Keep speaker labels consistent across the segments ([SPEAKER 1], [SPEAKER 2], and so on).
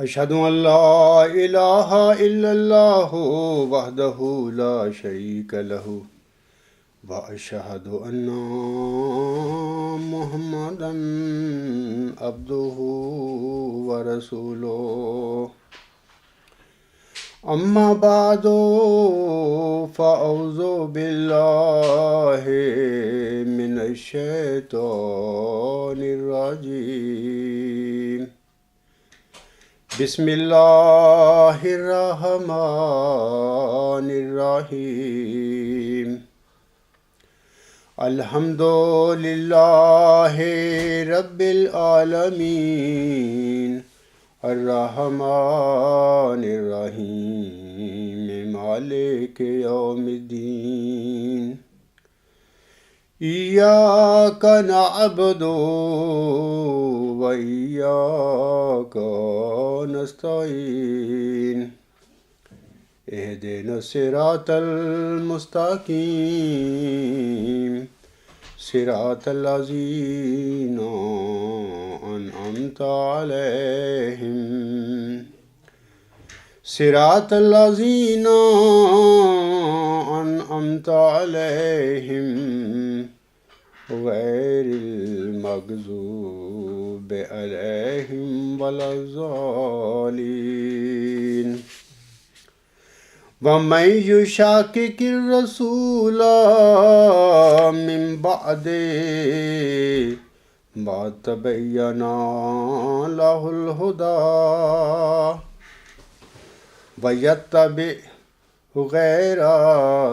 [SPEAKER 1] أشهد أن لا إله إلا الله وحده لا شريك له وأشهد أن محمدا عبده ورسوله أما بعد فأعوذ بالله من الشيطان الرجيم بسم الله الرحمن الرحيم الحمد لله رب العالمين الرحمن الرحيم مالك يوم الدين إياك نعبد وإياك نستعين اهدنا الصراط المستقيم صراط الذين أنعمت عليهم صراط الذين أنعمت عليهم غير المغضوب عليهم ولا الضالين ومن يشاقق الرسول من بعد ما تبين له الهدى ويتبع غير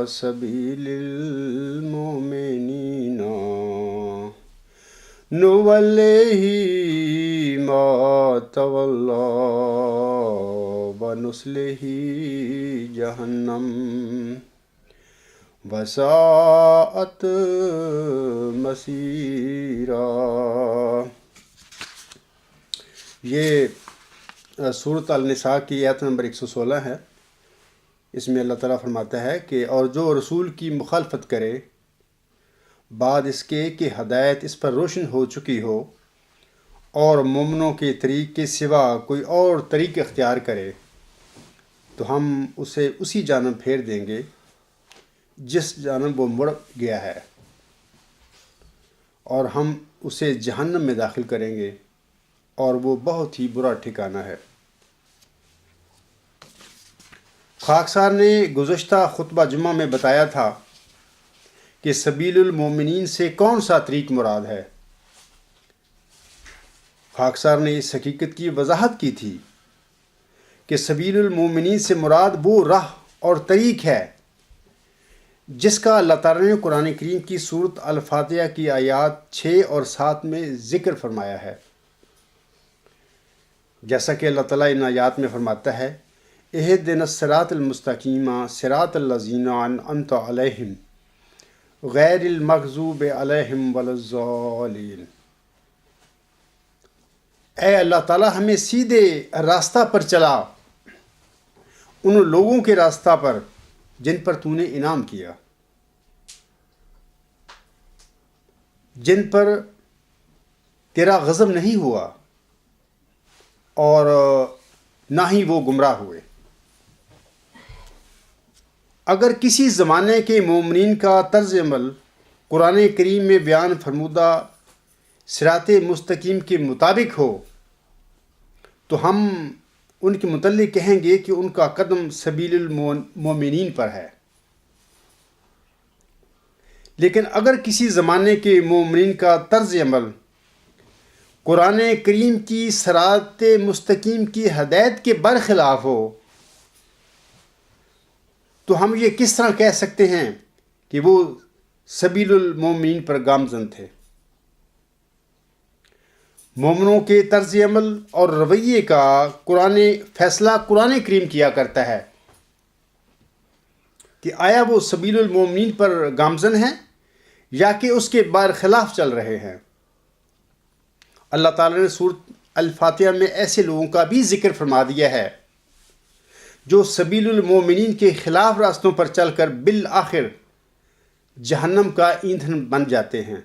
[SPEAKER 1] سبيل المؤمنين نوله ما تولى ونصله جہنم وساءت مصیرا۔ یہ سورۃ النساء کی آیت نمبر 116 ہے۔ اس میں اللہ تعالیٰ فرماتا ہے کہ اور جو رسول کی مخالفت کرے بعد اس کے کہ ہدایت اس پر روشن ہو چکی ہو اور مومنوں کے طریق کے سوا کوئی اور طریق اختیار کرے تو ہم اسے اسی جانب پھیر دیں گے جس جانب وہ مڑ گیا ہے، اور ہم اسے جہنم میں داخل کریں گے اور وہ بہت ہی برا ٹھکانہ ہے۔ خاکسار نے گزشتہ خطبہ جمعہ میں بتایا تھا کہ سبیل المومنین سے کون سا طریق مراد ہے۔ خاکسار نے اس حقیقت کی وضاحت کی تھی کہ سبیل المومنین سے مراد وہ راہ اور طریق ہے جس کا اللہ تعالیٰ نے قرآن کریم کی سورۃ الفاتحہ کی آیات 6 اور 7 میں ذکر فرمایا ہے۔ جیسا کہ اللہ تعالیٰ ان آیات میں فرماتا ہے، اہدنا الصراط المستقیم صراط الذین انعمت علیہم غیر المغضوب علیہم ولا الضالین۔ اے اللہ تعالیٰ ہمیں سیدھے راستہ پر چلا، ان لوگوں کے راستہ پر جن پر تو نے انعام کیا، جن پر تیرا غضب نہیں ہوا اور نہ ہی وہ گمراہ ہوئے۔ اگر کسی زمانے کے مومنین کا طرز عمل قرآن کریم میں بیان فرمودہ صراط مستقیم کے مطابق ہو تو ہم ان کے متعلق کہیں گے کہ ان کا قدم سبیل المومنین پر ہے۔ لیکن اگر کسی زمانے کے مومنین کا طرز عمل قرآن کریم کی صراط مستقیم کی ہدایت کے برخلاف ہو تو ہم یہ کس طرح کہہ سکتے ہیں کہ وہ سبیل المومنین پر گامزن تھے؟ مومنوں کے طرز عمل اور رویے کا فیصلہ قرآن کریم کیا کرتا ہے کہ آیا وہ سبیل المومنین پر گامزن ہیں یا کہ اس کے برخلاف چل رہے ہیں۔ اللہ تعالیٰ نے سورۃ الفاتحہ میں ایسے لوگوں کا بھی ذکر فرما دیا ہے جو سبیل المومنین کے خلاف راستوں پر چل کر بالآخر جہنم کا ایندھن بن جاتے ہیں۔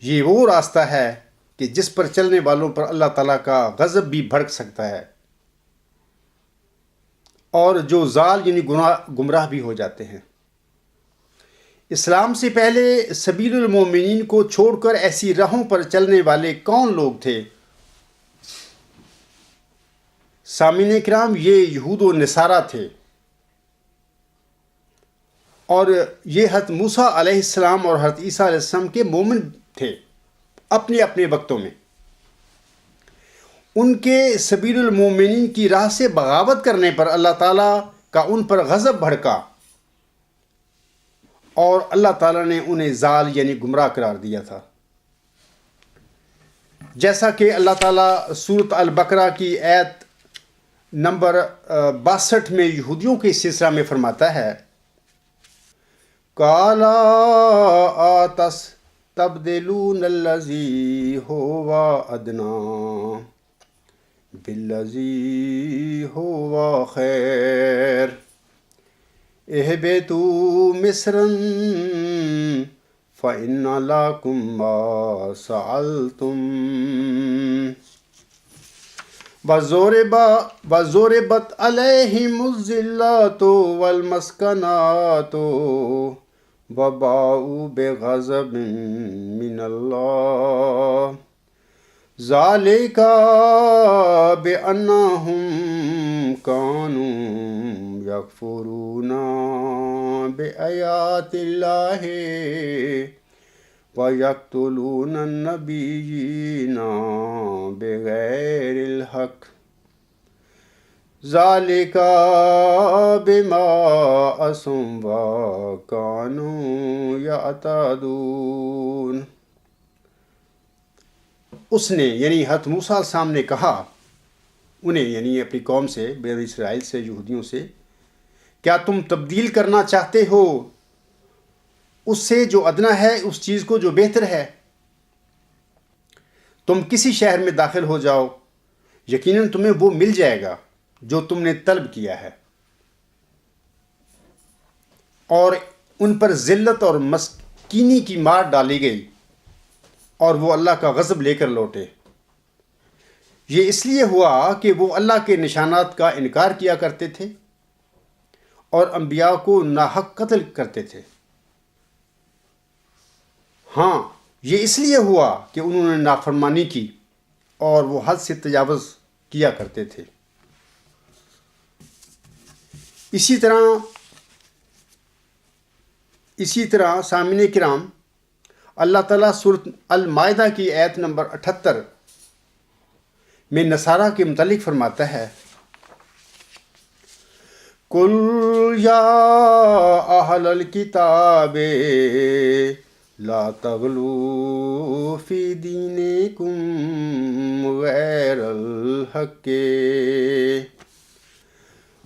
[SPEAKER 1] یہ وہ راستہ ہے کہ جس پر چلنے والوں پر اللہ تعالیٰ کا غضب بھی بھڑک سکتا ہے، اور جو ضال یعنی گمراہ بھی ہو جاتے ہیں۔ اسلام سے پہلے سبیل المومنین کو چھوڑ کر ایسی راہوں پر چلنے والے کون لوگ تھے؟ سامعین کرام، یہ یہود و نصارہ تھے، اور یہ حضرت موسیٰ علیہ السلام اور حضرت عیسیٰ علیہ السلام کے مومن تھے اپنے اپنے وقتوں میں۔ ان کے سبیل المومنین کی راہ سے بغاوت کرنے پر اللہ تعالیٰ کا ان پر غضب بھڑکا، اور اللہ تعالیٰ نے انہیں ضال یعنی گمراہ قرار دیا تھا۔ جیسا کہ اللہ تعالیٰ سورۃ البقرہ کی آیت نمبر 62 میں یہودیوں کے سلسلہ میں فرماتا ہے، قَالَ أَتَسْتَبْدِلُونَ الَّذِي هُوَ أَدْنَىٰ بِالَّذِي هُوَ خَيْرٌ اهْبِطُوا مِصْرًا فَإِنَّ لَكُم مَّا سَأَلْتُمْ وَضُرِبَتْ عَلَيْهِمُ الذِّلَّةُ وَالْمَسْكَنَةُ وَبَاءُوا بِغَضَبٍ مِّنَ اللَّهِ ذَلِكَ بِأَنَّهُمْ كَانُوا يَكْفُرُونَ بِآيَاتِ اللَّهِ وَيَقْتُلُونَ النَّبِيِّينَ بِغَيْرِ الْحَقِّ ذَلِكَ بِمَا عَصَوْا وَكَانُوا يَعْتَدُونَ۔ اس نے یعنی حضرت موسیٰ علیہ السلام نے کہا انہیں یعنی اپنی قوم سے، بنی اسرائیل سے، یہودیوں سے، کیا تم تبدیل کرنا چاہتے ہو اس سے جو ادنا ہے اس چیز کو جو بہتر ہے؟ تم کسی شہر میں داخل ہو جاؤ، یقیناً تمہیں وہ مل جائے گا جو تم نے طلب کیا ہے، اور ان پر ذلت اور مسکینی کی مار ڈالی گئی، اور وہ اللہ کا غضب لے کر لوٹے۔ یہ اس لیے ہوا کہ وہ اللہ کے نشانات کا انکار کیا کرتے تھے اور انبیاء کو ناحق قتل کرتے تھے۔ ہاں، یہ اس لیے ہوا کہ انہوں نے نافرمانی کی اور وہ حد سے تجاوز کیا کرتے تھے۔ اسی طرح سامعین کرام، اللہ تعالیٰ سورۃ المائدہ کی آیت نمبر 78 میں نصارہ کے متعلق فرماتا ہے، قُلْ يَا أَهْلَ الْكِتَابِ لَا تَغْلُوا فِي دِينِكُمْ غَيْرَ الْحَقِّ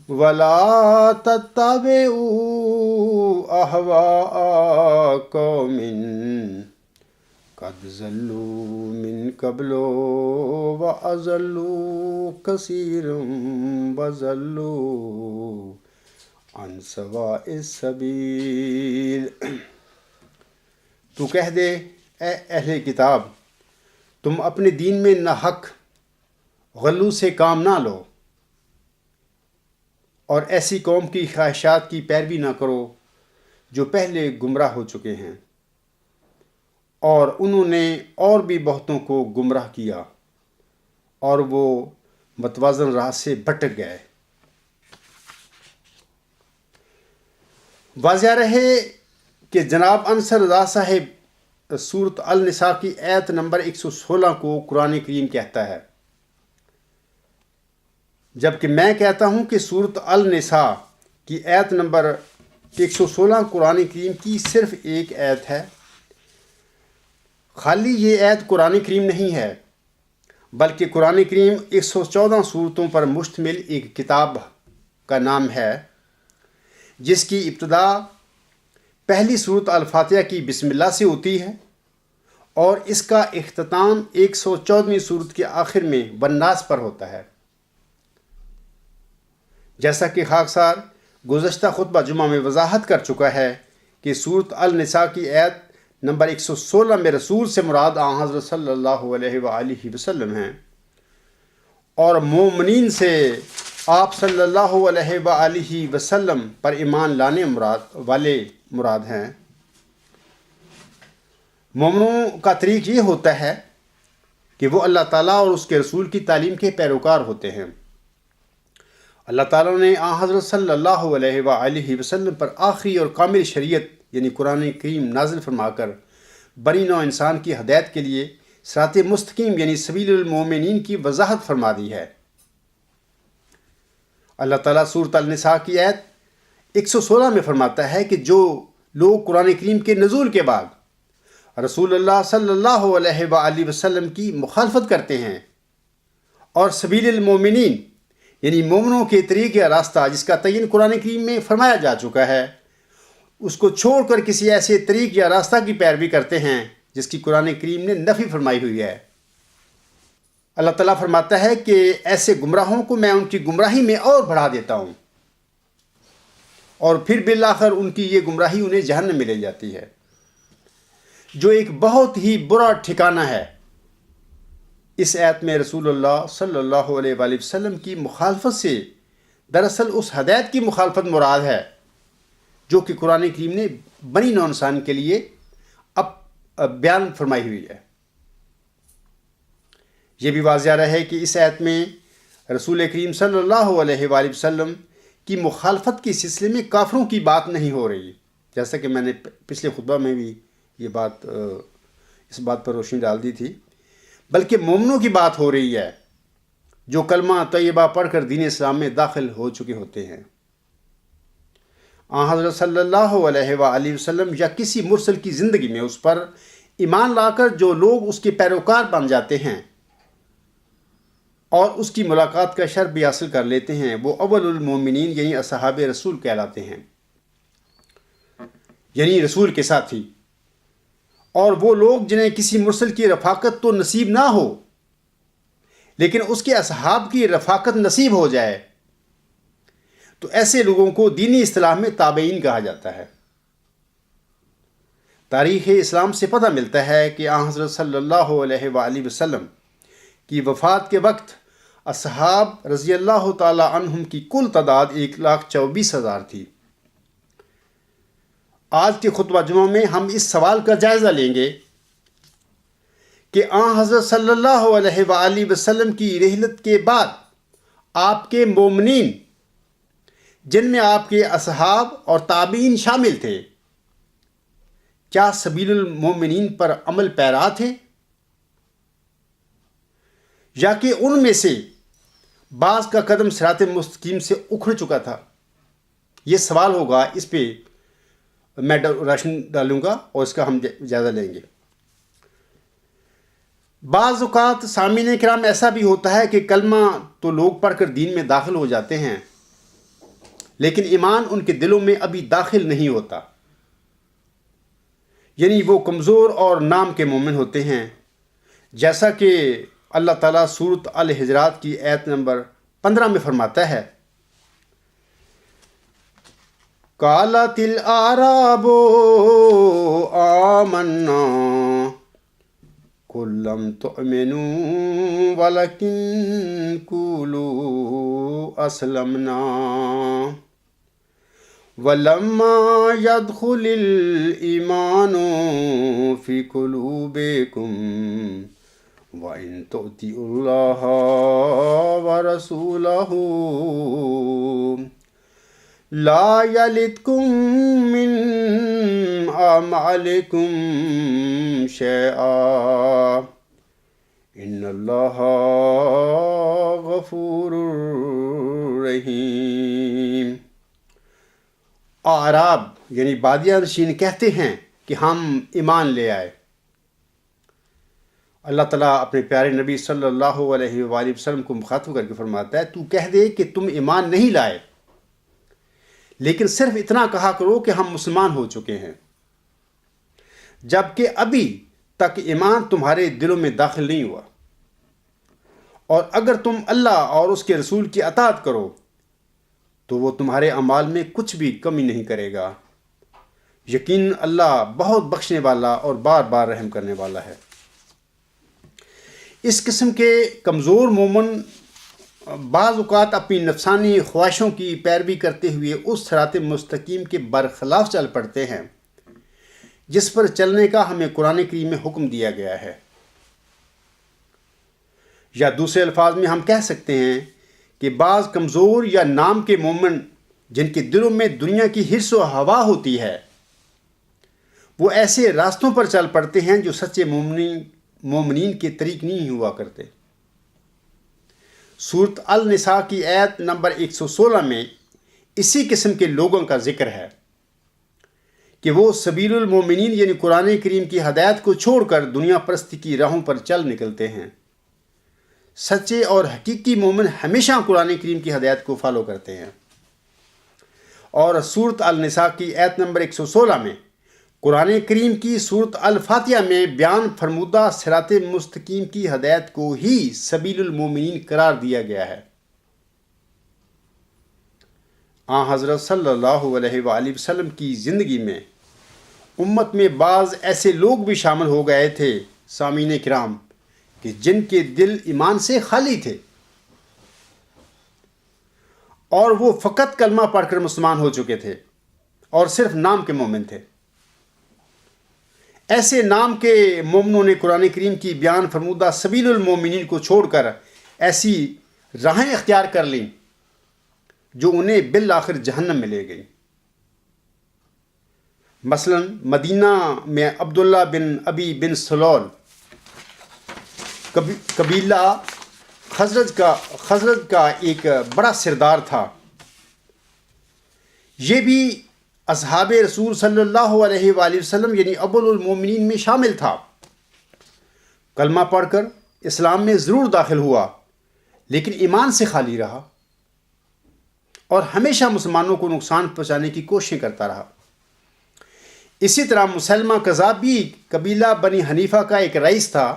[SPEAKER 1] وَلَا تَتَّبِعُوا أَهْوَاءَ قَوْمٍ قَدْ ضَلُّوا مِن قَبْلُ وَأَضَلُّوا كَثِيرًا وَضَلُّوا عَن سَوَاءِ السَّبِيلِ۔ تو کہہ دے اے اہل کتاب، تم اپنے دین میں ناحق غلو سے کام نہ لو، اور ایسی قوم کی خواہشات کی پیروی نہ کرو جو پہلے گمراہ ہو چکے ہیں، اور انہوں نے اور بھی بہتوں کو گمراہ کیا اور وہ متوازن راہ سے بھٹک گئے۔ واضح رہے کہ جناب انصر رضا صاحب سورۃ النساء کی آیت نمبر 116 کو قرآن کریم کہتا ہے، جبکہ میں کہتا ہوں کہ سورۃ النساء کی آیت نمبر 116 قرآن کریم کی صرف ایک آیت ہے۔ خالی یہ آیت قرآن کریم نہیں ہے، بلکہ قرآن کریم 114 صورتوں پر مشتمل ایک کتاب کا نام ہے، جس کی ابتدا پہلی سورت الفاتحہ کی بسم اللہ سے ہوتی ہے، اور اس کا اختتام 114ویں سورت کے آخر میں والناس پر ہوتا ہے۔ جیسا کہ خاکسار گزشتہ خطبہ جمعہ میں وضاحت کر چکا ہے کہ سورت النساء کی آیت نمبر 116 میں رسول سے مراد آن حضرت صلی اللہ علیہ وآلہ وسلم ہیں، اور مومنین سے آپ صلی اللہ علیہ وآلہ وسلم پر ایمان لانے والے مراد ہیں۔ مومنوں کا طریق یہ ہوتا ہے کہ وہ اللہ تعالیٰ اور اس کے رسول کی تعلیم کے پیروکار ہوتے ہیں۔ اللہ تعالیٰ نے آن حضرت صلی اللہ علیہ وآلہ وسلم پر آخری اور کامل شریعت یعنی قرآن کریم نازل فرما کر بنی نوع انسان کی ہدایت کے لیے صراط مستقیم یعنی سبیل المومنین کی وضاحت فرما دی ہے۔ اللہ تعالیٰ سورۃ النساء کی آیت 116 میں فرماتا ہے کہ جو لوگ قرآن کریم کے نزول کے بعد رسول اللہ صلی اللہ علیہ وآلہ وسلم کی مخالفت کرتے ہیں اور سبیل المومنین یعنی مومنوں کے طریق یا راستہ جس کا تعین قرآن کریم میں فرمایا جا چکا ہے، اس کو چھوڑ کر کسی ایسے طریق یا راستہ کی پیروی کرتے ہیں جس کی قرآن کریم نے نفی فرمائی ہوئی ہے۔ اللہ تعالیٰ فرماتا ہے کہ ایسے گمراہوں کو میں ان کی گمراہی میں اور بڑھا دیتا ہوں، اور پھر بالآخر ان کی یہ گمراہی انہیں جہنم میں لے جاتی ہے، جو ایک بہت ہی برا ٹھکانہ ہے۔ اس آیت میں رسول اللہ صلی اللہ علیہ وآلہ وسلم کی مخالفت سے دراصل اس ہدایت کی مخالفت مراد ہے جو کہ قرآن کریم نے بنی نوع انسان کے لیے اب بیان فرمائی ہوئی ہے۔ یہ بھی واضح رہے کہ اس آیت میں رسول کریم صلی اللہ علیہ وآلہ وسلم کی مخالفت کے سلسلے میں کافروں کی بات نہیں ہو رہی، جیسا کہ میں نے پچھلے خطبہ میں بھی اس بات پر روشنی ڈال دی تھی، بلکہ مومنوں کی بات ہو رہی ہے جو کلمہ طیبہ پڑھ کر دین اسلام میں داخل ہو چکے ہوتے ہیں۔ آن حضرت صلی اللہ علیہ وآلہ وسلم یا کسی مرسل کی زندگی میں اس پر ایمان لا کر جو لوگ اس کے پیروکار بن جاتے ہیں اور اس کی ملاقات کا شرف بھی حاصل کر لیتے ہیں، وہ اول المومنین یعنی اصحاب رسول کہلاتے ہیں، یعنی رسول کے ساتھی۔ اور وہ لوگ جنہیں کسی مرسل کی رفاقت تو نصیب نہ ہو لیکن اس کے اصحاب کی رفاقت نصیب ہو جائے تو ایسے لوگوں کو دینی اصطلاح میں تابعین کہا جاتا ہے۔ تاریخ اسلام سے پتہ ملتا ہے کہ آن حضرت صلی اللہ علیہ وآلہ وسلم کی وفات کے وقت اصحاب رضی اللہ تعالی عنہم کی کل تعداد 1,24,000 تھی۔ آج کے خطبہ جمعہ میں ہم اس سوال کا جائزہ لیں گے کہ آن حضرت صلی اللہ علیہ وآلہ وسلم کی رحلت کے بعد آپ کے مومنین جن میں آپ کے اصحاب اور تابعین شامل تھے کیا سبیل المومنین پر عمل پیرا تھے، یا کہ ان میں سے بعض کا قدم صراط مستقیم سے اکھڑ چکا تھا؟ یہ سوال ہوگا، اس پہ میں روشنی ڈالوں گا اور اس کا ہم جائزہ لیں گے۔ بعض اوقات سامعین کرام ایسا بھی ہوتا ہے کہ کلمہ تو لوگ پڑھ کر دین میں داخل ہو جاتے ہیں لیکن ایمان ان کے دلوں میں ابھی داخل نہیں ہوتا، یعنی وہ کمزور اور نام کے مومن ہوتے ہیں، جیسا کہ اللہ تعالیٰ سورۃ الحجرات کی آیت نمبر 15 میں فرماتا ہے، قالت الاعراب آمنا قل لم تؤمنوا ولكن قولوا اسلمنا ولما يدخل الإيمان في قلوبكم وَإِن تُؤْتِئُوا اللَّهَ وَرَسُولَهُ لَا يَلِدْكُم مِّنْ أَعْمَالِكُمْ شَيْئًا إِنَّ اللَّهَ غَفُورٌ رَحِيمٌ۔ اعراب یعنی بادیہ نشین کہتے ہیں کہ ہم ایمان لے آئے۔ اللہ تعالیٰ اپنے پیارے نبی صلی اللہ علیہ وآلہ وسلم کو مخاطب کر کے فرماتا ہے، تو کہہ دے کہ تم ایمان نہیں لائے، لیکن صرف اتنا کہا کرو کہ ہم مسلمان ہو چکے ہیں، جبکہ ابھی تک ایمان تمہارے دلوں میں داخل نہیں ہوا، اور اگر تم اللہ اور اس کے رسول کی اطاعت کرو تو وہ تمہارے اعمال میں کچھ بھی کمی نہیں کرے گا، یقین اللہ بہت بخشنے والا اور بار بار رحم کرنے والا ہے۔ اس قسم کے کمزور مومن بعض اوقات اپنی نفسانی خواہشوں کی پیروی کرتے ہوئے اس صراط مستقیم کے برخلاف چل پڑتے ہیں جس پر چلنے کا ہمیں قرآن کریم میں حکم دیا گیا ہے۔ یا دوسرے الفاظ میں ہم کہہ سکتے ہیں کہ بعض کمزور یا نام کے مومن جن کے دلوں میں دنیا کی حرص و ہوا ہوتی ہے، وہ ایسے راستوں پر چل پڑتے ہیں جو سچے مومنین کے طریق نہیں ہوا کرتے۔ سورۃ النساء کی آیت نمبر 116 میں اسی قسم کے لوگوں کا ذکر ہے کہ وہ سبیل المومنین یعنی قرآن کریم کی ہدایت کو چھوڑ کر دنیا پرستی کی راہوں پر چل نکلتے ہیں۔ سچے اور حقیقی مومن ہمیشہ قرآن کریم کی ہدایت کو فالو کرتے ہیں۔ اور سورۃ النساء کی آیت نمبر 116 میں قرآن کریم کی سورۃ الفاتحہ میں بیان فرمودہ صراط مستقیم کی ہدایت کو ہی سبیل المومنین قرار دیا گیا ہے۔ آن حضرت صلی اللہ علیہ وآلہ وسلم کی زندگی میں امت میں بعض ایسے لوگ بھی شامل ہو گئے تھے سامعین کرام کہ جن کے دل ایمان سے خالی تھے اور وہ فقط کلمہ پڑھ کر مسلمان ہو چکے تھے اور صرف نام کے مومن تھے۔ ایسے نام کے مومنوں نے قرآن کریم کی بیان فرمودہ سبیل المومنین کو چھوڑ کر ایسی راہیں اختیار کر لیں جو انہیں بالآخر جہنم میں لے گئی۔ مثلا مدینہ میں عبداللہ بن ابی بن سلول قبیلہ خزرج کا ایک بڑا سردار تھا۔ یہ بھی اصحاب رسول صلی اللہ علیہ وآلہ وسلم یعنی اول المومنین میں شامل تھا۔ کلمہ پڑھ کر اسلام میں ضرور داخل ہوا لیکن ایمان سے خالی رہا اور ہمیشہ مسلمانوں کو نقصان پہنچانے کی کوششیں کرتا رہا۔ اسی طرح مسلمہ کذاب بھی قبیلہ بنی حنیفہ کا ایک رئیس تھا۔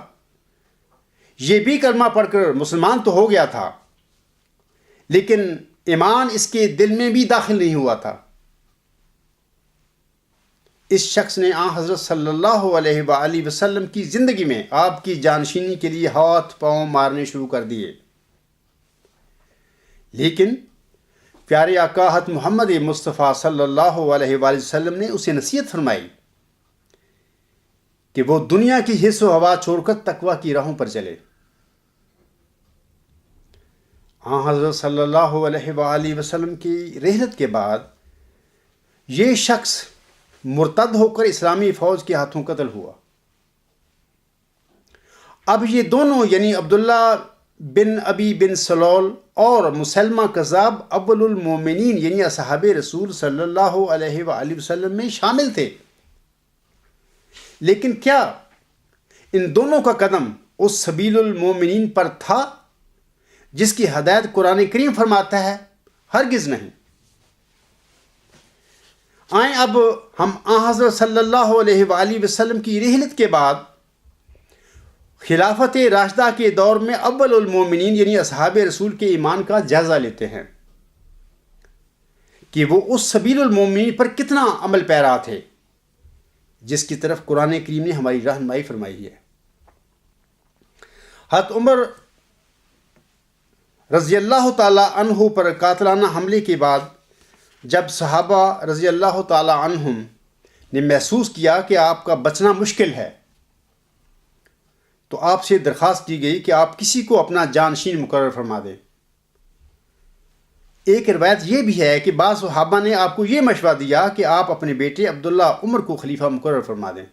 [SPEAKER 1] یہ بھی کلمہ پڑھ کر مسلمان تو ہو گیا تھا لیکن ایمان اس کے دل میں بھی داخل نہیں ہوا تھا۔ اس شخص نے آن حضرت صلی اللہ علیہ وآلہ وسلم کی زندگی میں آپ کی جانشینی کے لیے ہاتھ پاؤں مارنے شروع کر دیے، لیکن پیارے آقا حضرت محمد مصطفیٰ صلی اللہ علیہ وآلہ وسلم نے اسے نصیحت فرمائی کہ وہ دنیا کی حرص و ہوا چھوڑ کر تقویٰ کی راہوں پر چلے۔ آن حضرت صلی اللہ علیہ وآلہ وسلم کی رحلت کے بعد یہ شخص مرتد ہو کر اسلامی فوج کے ہاتھوں قتل ہوا۔ اب یہ دونوں یعنی عبداللہ بن ابی بن سلول اور مسلمہ کذاب اول المومنین یعنی اصحاب رسول صلی اللہ علیہ وآلہ وسلم میں شامل تھے، لیکن کیا ان دونوں کا قدم اس سبیل المومنین پر تھا جس کی ہدایت قرآن کریم فرماتا ہے؟ ہرگز نہیں۔ آئیں اب ہم آن حضرت صلی اللہ علیہ وآلہ وسلم کی رحلت کے بعد خلافت راشدہ کے دور میں اول المومنین یعنی اصحاب رسول کے ایمان کا جائزہ لیتے ہیں کہ وہ اس سبیل المومنین پر کتنا عمل پیرا تھے جس کی طرف قرآن کریم نے ہماری رہنمائی فرمائی ہے۔ حضرت عمر رضی اللہ تعالی عنہ پر قاتلانہ حملے کے بعد جب صحابہ رضی اللہ تعالی عنہم نے محسوس کیا کہ آپ کا بچنا مشکل ہے تو آپ سے درخواست کی گئی کہ آپ کسی کو اپنا جانشین مقرر فرما دیں۔ ایک روایت یہ بھی ہے کہ بعض صحابہ نے آپ کو یہ مشورہ دیا کہ آپ اپنے بیٹے عبداللہ عمر کو خلیفہ مقرر فرما دیں،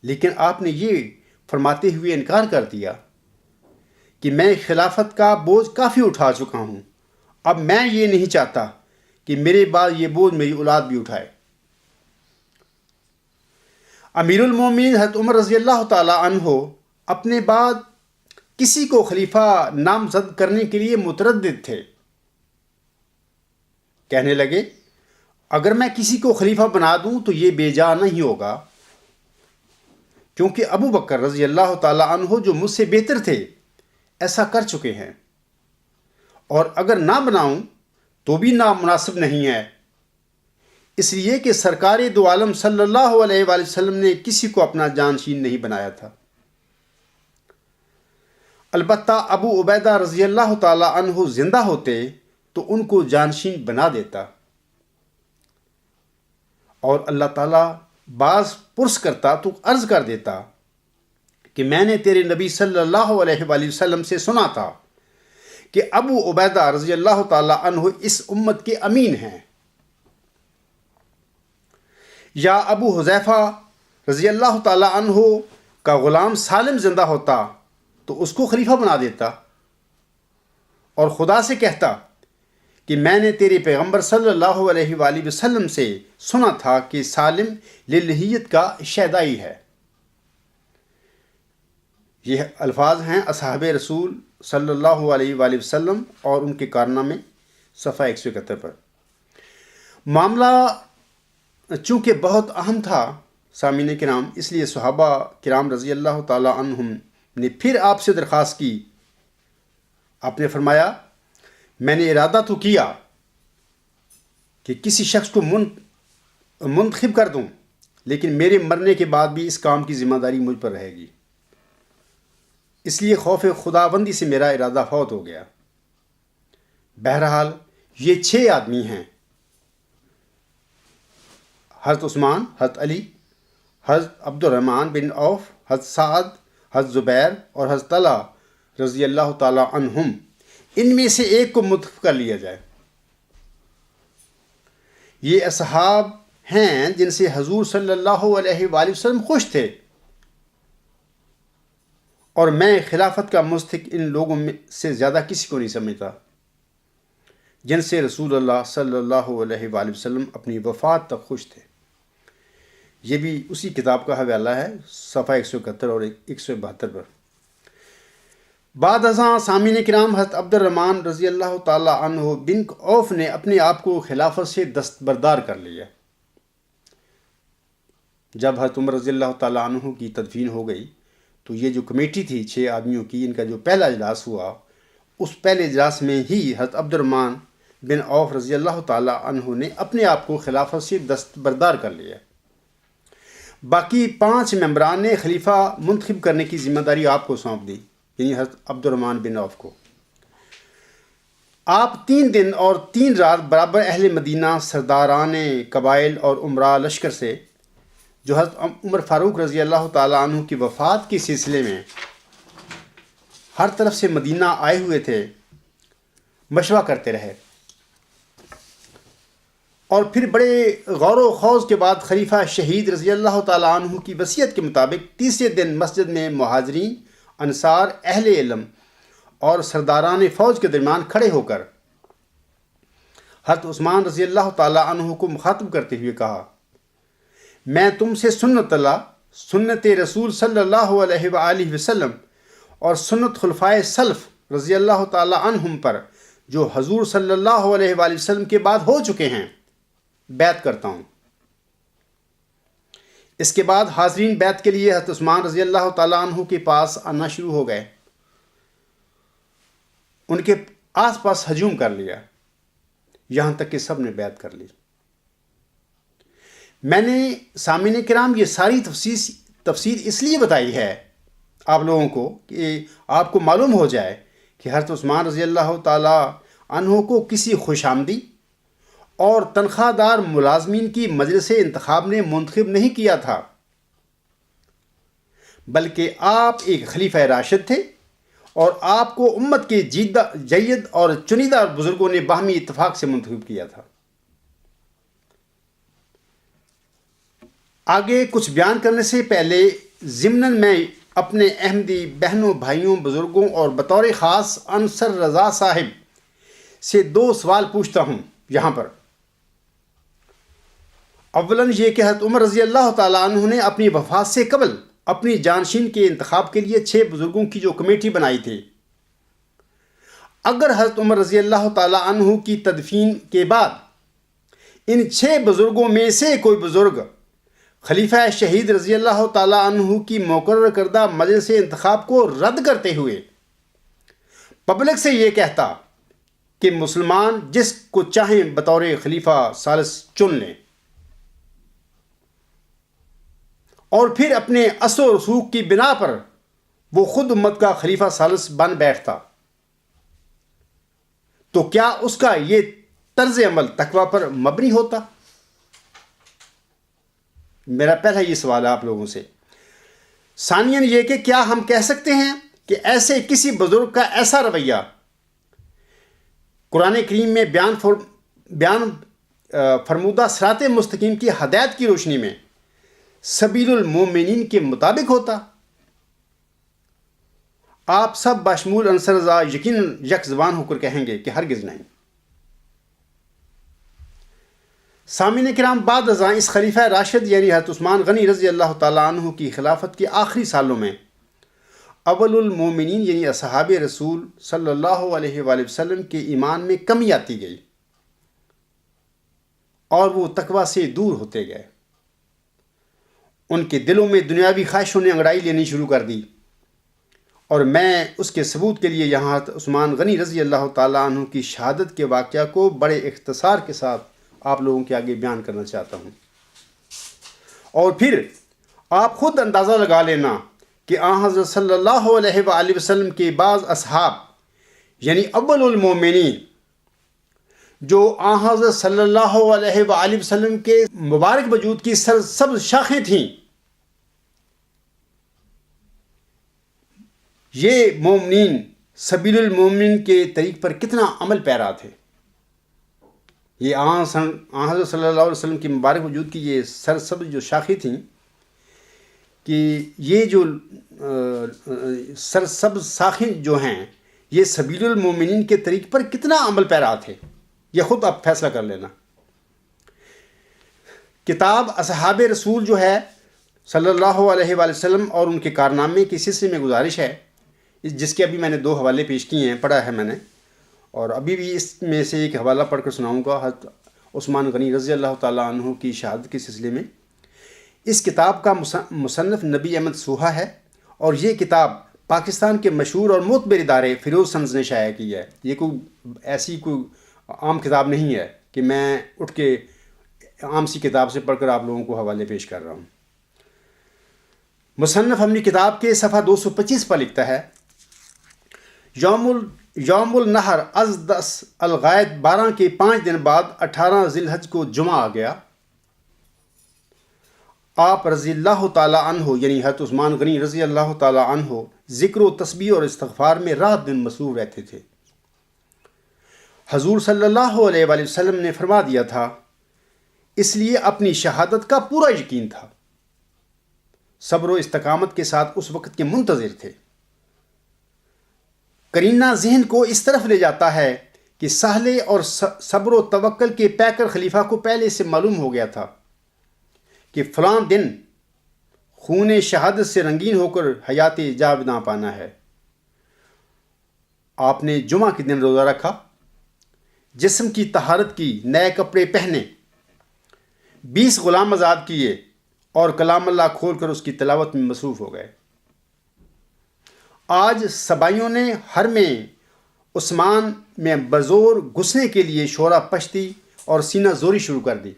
[SPEAKER 1] لیکن آپ نے یہ فرماتے ہوئے انکار کر دیا کہ میں خلافت کا بوجھ کافی اٹھا چکا ہوں، اب میں یہ نہیں چاہتا کہ میرے بعد یہ بوجھ میری اولاد بھی اٹھائے۔ امیر المومنین حضرت عمر رضی اللہ تعالی عنہ اپنے بعد کسی کو خلیفہ نامزد کرنے کے لیے متردد تھے۔ کہنے لگے اگر میں کسی کو خلیفہ بنا دوں تو یہ بے جا نہیں ہوگا، کیونکہ ابو بکر رضی اللہ تعالی عنہ جو مجھ سے بہتر تھے ایسا کر چکے ہیں، اور اگر نہ بناؤں تو بھی نامناسب نہیں ہے۔ اس لیے کہ سرکار دو عالم صلی اللہ علیہ وآلہ وسلم نے کسی کو اپنا جانشین نہیں بنایا تھا۔ البتہ ابو عبیدہ رضی اللہ تعالی عنہ زندہ ہوتے تو ان کو جانشین بنا دیتا، اور اللہ تعالیٰ بعض پرس کرتا تو عرض کر دیتا کہ میں نے تیرے نبی صلی اللہ علیہ وآلہ وسلم سے سنا تھا کہ ابو عبیدہ رضی اللہ تعالی عنہ اس امت کے امین ہیں، یا ابو حذیفہ رضی اللہ تعالی عنہ کا غلام سالم زندہ ہوتا تو اس کو خلیفہ بنا دیتا، اور خدا سے کہتا کہ میں نے تیرے پیغمبر صلی اللہ علیہ وآلہ وسلم سے سنا تھا کہ سالم للہیت کا شیدائی ہے۔ یہ الفاظ ہیں اصحاب رسول صلی اللہ علیہ وآلہ وسلم اور ان کے کارنامے، صفحہ 171 پر۔ معاملہ چونکہ بہت اہم تھا سامعین کرام، اس لیے صحابہ کرام رضی اللہ تعالی عنہم نے پھر آپ سے درخواست کی۔ آپ نے فرمایا میں نے ارادہ تو کیا کہ کسی شخص کو منتخب کر دوں، لیکن میرے مرنے کے بعد بھی اس کام کی ذمہ داری مجھ پر رہے گی، اس لیے خوف خداوندی سے میرا ارادہ فوت ہو گیا۔ بہرحال یہ 6 آدمی ہیں، حضرت عثمان، حضرت علی، حضرت عبد الرحمن بن عوف، حضرت سعد، حضرت زبیر اور حضرت طلحہ رضی اللہ تعالی عنہم۔ ان میں سے ایک کو منتخب کر لیا جائے۔ یہ اصحاب ہیں جن سے حضور صلی اللہ علیہ وآلہ وسلم خوش تھے، اور میں خلافت کا مستحق ان لوگوں میں سے زیادہ کسی کو نہیں سمجھتا جن سے رسول اللہ صلی اللہ علیہ وآلہ وسلم اپنی وفات تک خوش تھے۔ یہ بھی اسی کتاب کا حوالہ ہے، صفحہ 171 اور 172 پر۔ بعد ازاں سامعین کرام، حضرت عبد الرحمن رضی اللہ تعالی عنہ بن عوف نے اپنے آپ کو خلافت سے دستبردار کر لیا۔ جب حضرت عمر رضی اللہ تعالی عنہ کی تدفین ہو گئی تو یہ جو کمیٹی تھی 6 آدمیوں کی، ان کا جو پہلا اجلاس ہوا، اس پہلے اجلاس میں ہی حضرت عبد الرحمن بن عوف رضی اللہ تعالی عنہ نے اپنے آپ کو خلافت سے دستبردار کر لیا۔ باقی 5 ممبران نے خلیفہ منتخب کرنے کی ذمہ داری آپ کو سونپ دی، یعنی حضرت عبد الرحمن بن عوف کو۔ آپ 3 دن اور 3 رات برابر اہل مدینہ، سرداران قبائل اور عمراء لشکر سے، جو حضرت عمر فاروق رضی اللہ تعالیٰ عنہ کی وفات کے سلسلے میں ہر طرف سے مدینہ آئے ہوئے تھے، مشورہ کرتے رہے، اور پھر بڑے غور و خوض کے بعد خلیفہ شہید رضی اللہ تعالیٰ عنہ کی وصیت کے مطابق تیسرے دن مسجد میں مہاجرین، انصار، اہل علم اور سرداران فوج کے درمیان کھڑے ہو کر حضرت عثمان رضی اللہ تعالیٰ عنہ کو مخاطب کرتے ہوئے کہا، میں تم سے سنت اللہ، سنت رسول صلی اللہ علیہ وآلہ وسلم اور سنت خلفائے سلف رضی اللہ تعالیٰ عنہم پر جو حضور صلی اللہ علیہ وآلہ وسلم کے بعد ہو چکے ہیں بیعت کرتا ہوں۔ اس کے بعد حاضرین بیعت کے لیے حضرت عثمان رضی اللہ تعالیٰ عنہ کے پاس آنا شروع ہو گئے، ان کے آس پاس ہجوم کر لیا، یہاں تک کہ سب نے بیعت کر لی۔ میں نے سامعین کرام یہ ساری تفصیل اس لیے بتائی ہے آپ لوگوں کو کہ آپ کو معلوم ہو جائے کہ حضرت عثمان رضی اللہ تعالیٰ عنہ کو کسی خوش آمدی اور تنخواہ دار ملازمین کی مجلس انتخاب نے منتخب نہیں کیا تھا، بلکہ آپ ایک خلیفہ راشد تھے، اور آپ کو امت کے جید اور چنیدہ بزرگوں نے باہمی اتفاق سے منتخب کیا تھا۔ آگے کچھ بیان کرنے سے پہلے ضمناً میں اپنے احمدی بہنوں، بھائیوں، بزرگوں اور بطور خاص انصر رضا صاحب سے 2 سوال پوچھتا ہوں یہاں پر۔ اولاً یہ کہ حضرت عمر رضی اللہ تعالیٰ عنہ نے اپنی وفات سے قبل اپنی جانشین کے انتخاب کے لیے 6 بزرگوں کی جو کمیٹی بنائی تھی، اگر حضرت عمر رضی اللہ تعالیٰ عنہ کی تدفین کے بعد ان 6 بزرگوں میں سے کوئی بزرگ خلیفہ شہید رضی اللہ تعالیٰ عنہ کی مقرر کردہ مجلس انتخاب کو رد کرتے ہوئے پبلک سے یہ کہتا کہ مسلمان جس کو چاہیں بطور خلیفہ ثالث چن لیں، اور پھر اپنے اثر و رسوخ کی بنا پر وہ خود امت کا خلیفہ ثالث بن بیٹھتا، تو کیا اس کا یہ طرز عمل تقوی پر مبنی ہوتا؟ میرا پہلا یہ سوال ہے آپ لوگوں سے۔ ثانیاً یہ کہ کیا ہم کہہ سکتے ہیں کہ ایسے کسی بزرگ کا ایسا رویہ قرآن کریم میں بیان فرمودہ صراط مستقیم کی ہدایت کی روشنی میں سبیل المومنین کے مطابق ہوتا؟ آپ سب بشمول عنصر رضا یقیناً یک زبان ہو کر کہیں گے کہ ہرگز نہیں۔ سامعین کرام، بعد ازاں اس خلیفہ راشد یعنی حضرت عثمان غنی رضی اللہ تعالیٰ عنہ کی خلافت کے آخری سالوں میں اول المومنین یعنی اصحاب رسول صلی اللہ علیہ وآلہ وسلم کے ایمان میں کمی آتی گئی اور وہ تقوی سے دور ہوتے گئے۔ ان کے دلوں میں دنیاوی خواہشوں نے انگڑائی لینی شروع کر دی، اور میں اس کے ثبوت کے لیے یہاں عثمان غنی رضی اللہ تعالیٰ عنہ کی شہادت کے واقعہ کو بڑے اختصار کے ساتھ آپ لوگوں کے آگے بیان کرنا چاہتا ہوں۔ اور پھر آپ خود اندازہ لگا لینا کہ آن حضرت صلی اللہ علیہ وآلہ وسلم کے بعض اصحاب یعنی اول المومنین جو آن حضرت صلی اللہ علیہ وآلہ وسلم کے مبارک وجود کی سرسبز شاخیں تھیں، یہ مومنین سبیل المومنین کے طریق پر کتنا عمل پیرا تھے۔ یہ حضرت صلی اللہ علیہ وسلم کی مبارک وجود کی یہ سرسبز جو شاخیں تھیں کہ یہ جو سرسبز شاخیں جو ہیں یہ سبیل المومنین کے طریق پر کتنا عمل پیرا تھے، یہ خود آپ فیصلہ کر لینا۔ کتاب اصحاب رسول جو ہے صلی اللہ علیہ وآلہ وسلم اور ان کے کارنامے کی سلسلے میں گزارش ہے، جس کے ابھی میں نے 2 حوالے پیش کیے ہیں، پڑھا ہے میں نے، اور ابھی بھی اس میں سے ایک حوالہ پڑھ کر سناؤں گا حضرت عثمان غنی رضی اللہ تعالیٰ عنہ کی شہادت کے سلسلے میں۔ اس کتاب کا مصنف نبی احمد سوہا ہے، اور یہ کتاب پاکستان کے مشہور اور معتبر ادارے فیروز سنز نے شائع کی ہے۔ یہ کوئی ایسی کوئی عام کتاب نہیں ہے کہ میں اٹھ کے عام سی کتاب سے پڑھ کر آپ لوگوں کو حوالے پیش کر رہا ہوں۔ مصنف اپنی کتاب کے صفحہ 225 پر لکھتا ہے، یوم النحر از 10 الغائب 12 کے 5 دن بعد 18 ذی الحج کو جمعہ آ گیا۔ آپ رضی اللہ تعالیٰ عنہ یعنی حضرت عثمان غنی رضی اللہ تعالیٰ عنہ ذکر و تسبیح اور استغفار میں رات دن مصروف رہتے تھے۔ حضور صلی اللہ علیہ وآلہ وسلم نے فرما دیا تھا، اس لیے اپنی شہادت کا پورا یقین تھا۔ صبر و استقامت کے ساتھ اس وقت کے منتظر تھے۔ کرینہ ذہن کو اس طرف لے جاتا ہے کہ سہلے اور صبر و توکل کے پیکر خلیفہ کو پہلے سے معلوم ہو گیا تھا کہ فلاں دن خون شہادت سے رنگین ہو کر حیات جاوداں پانا ہے۔ آپ نے جمعہ کے دن روزہ رکھا، جسم کی طہارت کی، نئے کپڑے پہنے، 20 غلام آزاد کیے اور کلام اللہ کھول کر اس کی تلاوت میں مصروف ہو گئے۔ آج سبائیوں نے ہر میں عثمان میں بزور گھسنے کے لیے شورا پشتی اور سینہ زوری شروع کر دی۔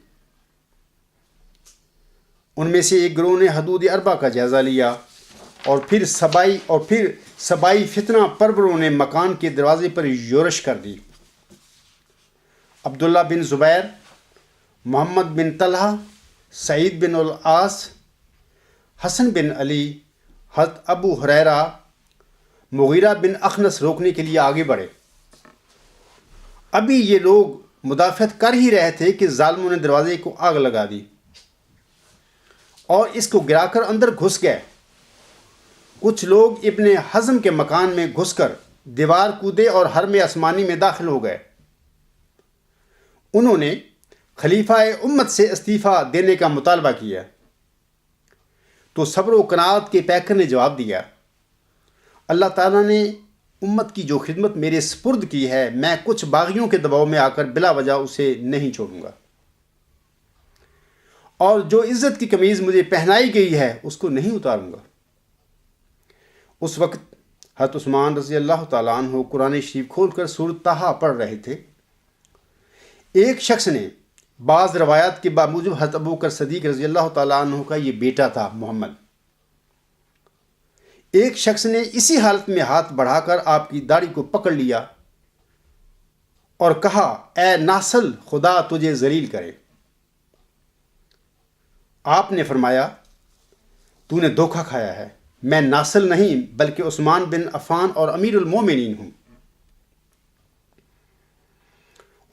[SPEAKER 1] ان میں سے ایک گروہ نے حدود اربع کا جائزہ لیا، اور پھر سبائی فتنہ پروروں نے مکان کے دروازے پر یورش کر دی۔ عبداللہ بن زبیر، محمد بن طلحہ، سعید بن العاص، حسن بن علی، حضرت ابو ہریرہ، مغیرہ بن اخنس روکنے کے لیے آگے بڑھے۔ ابھی یہ لوگ مدافعت کر ہی رہے تھے کہ ظالموں نے دروازے کو آگ لگا دی اور اس کو گرا کر اندر گھس گئے۔ کچھ لوگ ابن حزم کے مکان میں گھس کر دیوار کودے اور حرم آسمانی میں داخل ہو گئے۔ انہوں نے خلیفہ امت سے استعفیٰ دینے کا مطالبہ کیا، تو صبر و قناعت کے پیکر نے جواب دیا، اللہ تعالیٰ نے امت کی جو خدمت میرے سپرد کی ہے، میں کچھ باغیوں کے دباؤ میں آ کر بلا وجہ اسے نہیں چھوڑوں گا، اور جو عزت کی قمیض مجھے پہنائی گئی ہے اس کو نہیں اتاروں گا۔ اس وقت حضرت عثمان رضی اللہ تعالیٰ عنہ قرآن شریف کھول کر سورۃ طٰہٰ پڑھ رہے تھے۔ ایک شخص نے بعض روایات کے بموجب حضرت ابوبکر صدیق رضی اللہ تعالیٰ عنہ کا یہ بیٹا تھا محمد۔ ایک شخص نے اسی حالت میں ہاتھ بڑھا کر آپ کی داڑھی کو پکڑ لیا اور کہا، اے ناسل، خدا تجھے ذلیل کرے۔ آپ نے فرمایا، تو نے دھوکہ کھایا ہے، میں ناسل نہیں بلکہ عثمان بن عفان اور امیر المومنین ہوں۔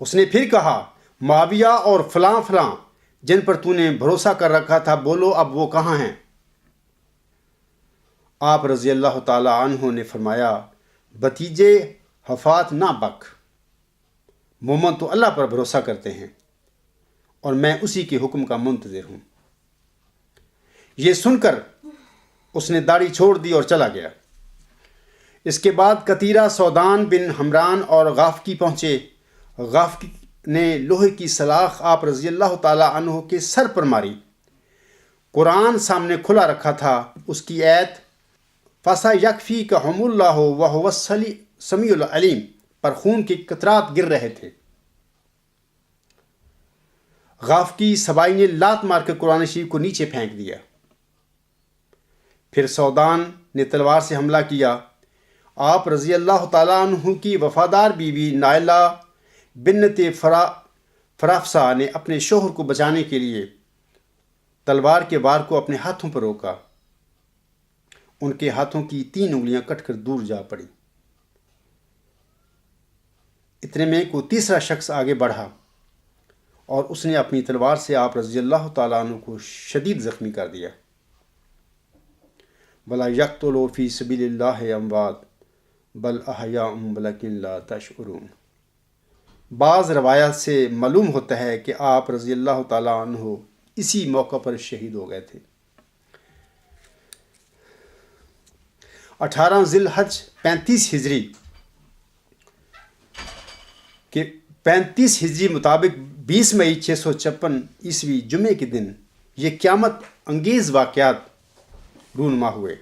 [SPEAKER 1] اس نے پھر کہا، معاویہ اور فلاں فلاں جن پر تو نے بھروسہ کر رکھا تھا، بولو اب وہ کہاں ہیں؟ آپ رضی اللہ تعالی عنہ نے فرمایا، بھتیجے حفات نہ بک، مومن تو اللہ پر بھروسہ کرتے ہیں اور میں اسی کے حکم کا منتظر ہوں۔ یہ سن کر اس نے داڑھی چھوڑ دی اور چلا گیا۔ اس کے بعد قتیرہ سودان بن حمران اور غافقی پہنچے۔ غافقی نے لوہے کی سلاخ آپ رضی اللہ تعالی عنہ کے سر پر ماری۔ قرآن سامنے کھلا رکھا تھا، اس کی آیت فَسَيَكْفِيكَهُمُ اللَّهُ وَهُوَ السَّمِيعُ الْعَلِيمُ پر خون کے قطرات گر رہے تھے۔ غافقی سبائی نے لات مار کے قرآن شریف کو نیچے پھینک دیا۔ پھر سودان نے تلوار سے حملہ کیا۔ آپ رضی اللہ تعالیٰ عنہ کی وفادار بیوی نائلہ بنت فرافسا نے اپنے شوہر کو بچانے کے لیے تلوار کے وار کو اپنے ہاتھوں پر روکا۔ ان کے ہاتھوں کی 3 انگلیاں کٹ کر دور جا پڑی۔ اتنے میں کوئی تیسرا شخص آگے بڑھا اور اس نے اپنی تلوار سے آپ رضی اللہ تعالیٰ عنہ کو شدید زخمی کر دیا۔ وَلَا يَقْتُلُوا فِي سَبِيلِ اللَّهِ أَمْوَاتٌ بَلْ أَحْيَاءٌ وَلَكِنْ لَا تَشْعُرُونَ۔ بعض روایات سے معلوم ہوتا ہے کہ آپ رضی اللہ تعالیٰ عنہ اسی موقع پر شہید ہو گئے تھے۔ 18 ذی الحج 35 ہجری کے 35 ہجری مطابق 20 مئی 656 عیسوی جمعے کے دن یہ قیامت انگیز واقعات رونما ہوئے۔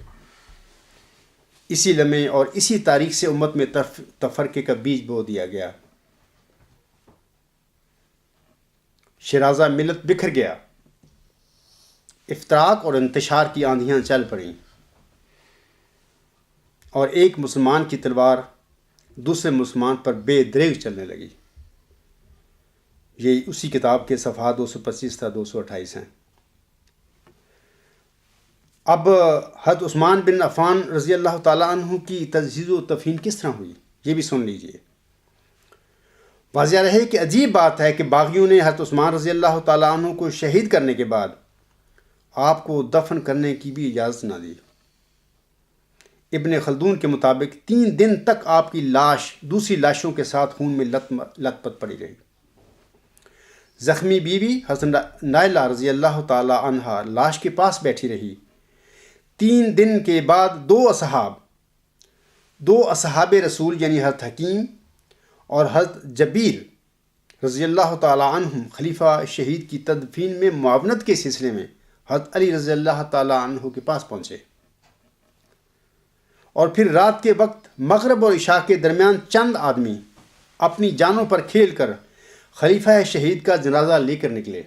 [SPEAKER 1] اسی لمحے اور اسی تاریخ سے امت میں تفرقے کا بیج بو دیا گیا۔ شیرازہ ملت بکھر گیا، افتراق اور انتشار کی آندھیاں چل پڑیں اور ایک مسلمان کی تلوار دوسرے مسلمان پر بے دریغ چلنے لگی۔ یہ اسی کتاب کے صفحہ 225 تا 228 ہیں۔ اب حضرت عثمان بن عفان رضی اللہ تعالیٰ عنہ کی تجہیز و تدفین کس طرح ہوئی، یہ بھی سن لیجئے۔ واضح رہے کہ عجیب بات ہے کہ باغیوں نے حضرت عثمان رضی اللہ تعالیٰ عنہ کو شہید کرنے کے بعد آپ کو دفن کرنے کی بھی اجازت نہ دی۔ ابن خلدون کے مطابق 3 دن تک آپ کی لاش دوسری لاشوں کے ساتھ خون میں لت پت پڑی رہی۔ زخمی بیوی حضرت نائلہ رضی اللہ تعالیٰ عنہ لاش کے پاس بیٹھی رہی۔ 3 دن کے بعد 2 اصحاب رسول یعنی حضرت حکیم اور حضرت جبیر رضی اللہ تعالیٰ عنہم خلیفہ شہید کی تدفین میں معاونت کے سلسلے میں حضرت علی رضی اللہ تعالیٰ عنہ کے پاس پہنچے، اور پھر رات کے وقت مغرب اور عشاء کے درمیان چند آدمی اپنی جانوں پر کھیل کر خلیفہ شہید کا جنازہ لے کر نکلے۔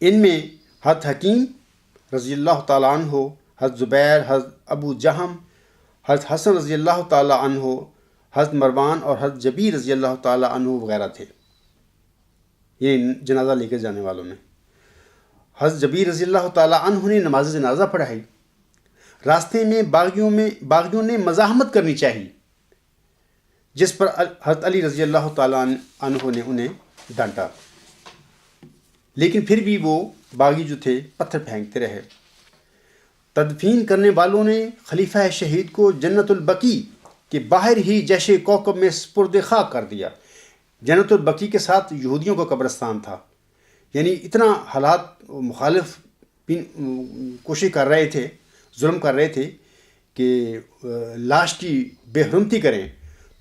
[SPEAKER 1] ان میں حضرت حکیم رضی اللہ تعالیٰ عنہ، حضرت زبیر، حضرت ابو جہم، حضرت حسن رضی اللہ تعالیٰ عنہ، حضرت مروان اور حضرت جبیر رضی اللہ تعالیٰ عنہ وغیرہ تھے، یہ جنازہ لے کر جانے والوں میں۔ حضرت جبیر رضی اللہ تعالیٰ عنہ نے نماز جنازہ پڑھائی۔ راستے میں باغیوں نے مزاحمت کرنی چاہیے، جس پر حضرت علی رضی اللہ تعالیٰ عنہ نے انہیں ڈانٹا، لیکن پھر بھی وہ باغی جو تھے پتھر پھینکتے رہے۔ تدفین کرنے والوں نے خلیفہ شہید کو جنت البقیع کے باہر ہی جیش کوکب میں سپرد خاک کر دیا۔ جنت البقیع کے ساتھ یہودیوں کا قبرستان تھا، یعنی اتنا حالات مخالف کوشش کر رہے تھے، ظلم کر رہے تھے کہ لاش کی بے حرمتی کریں،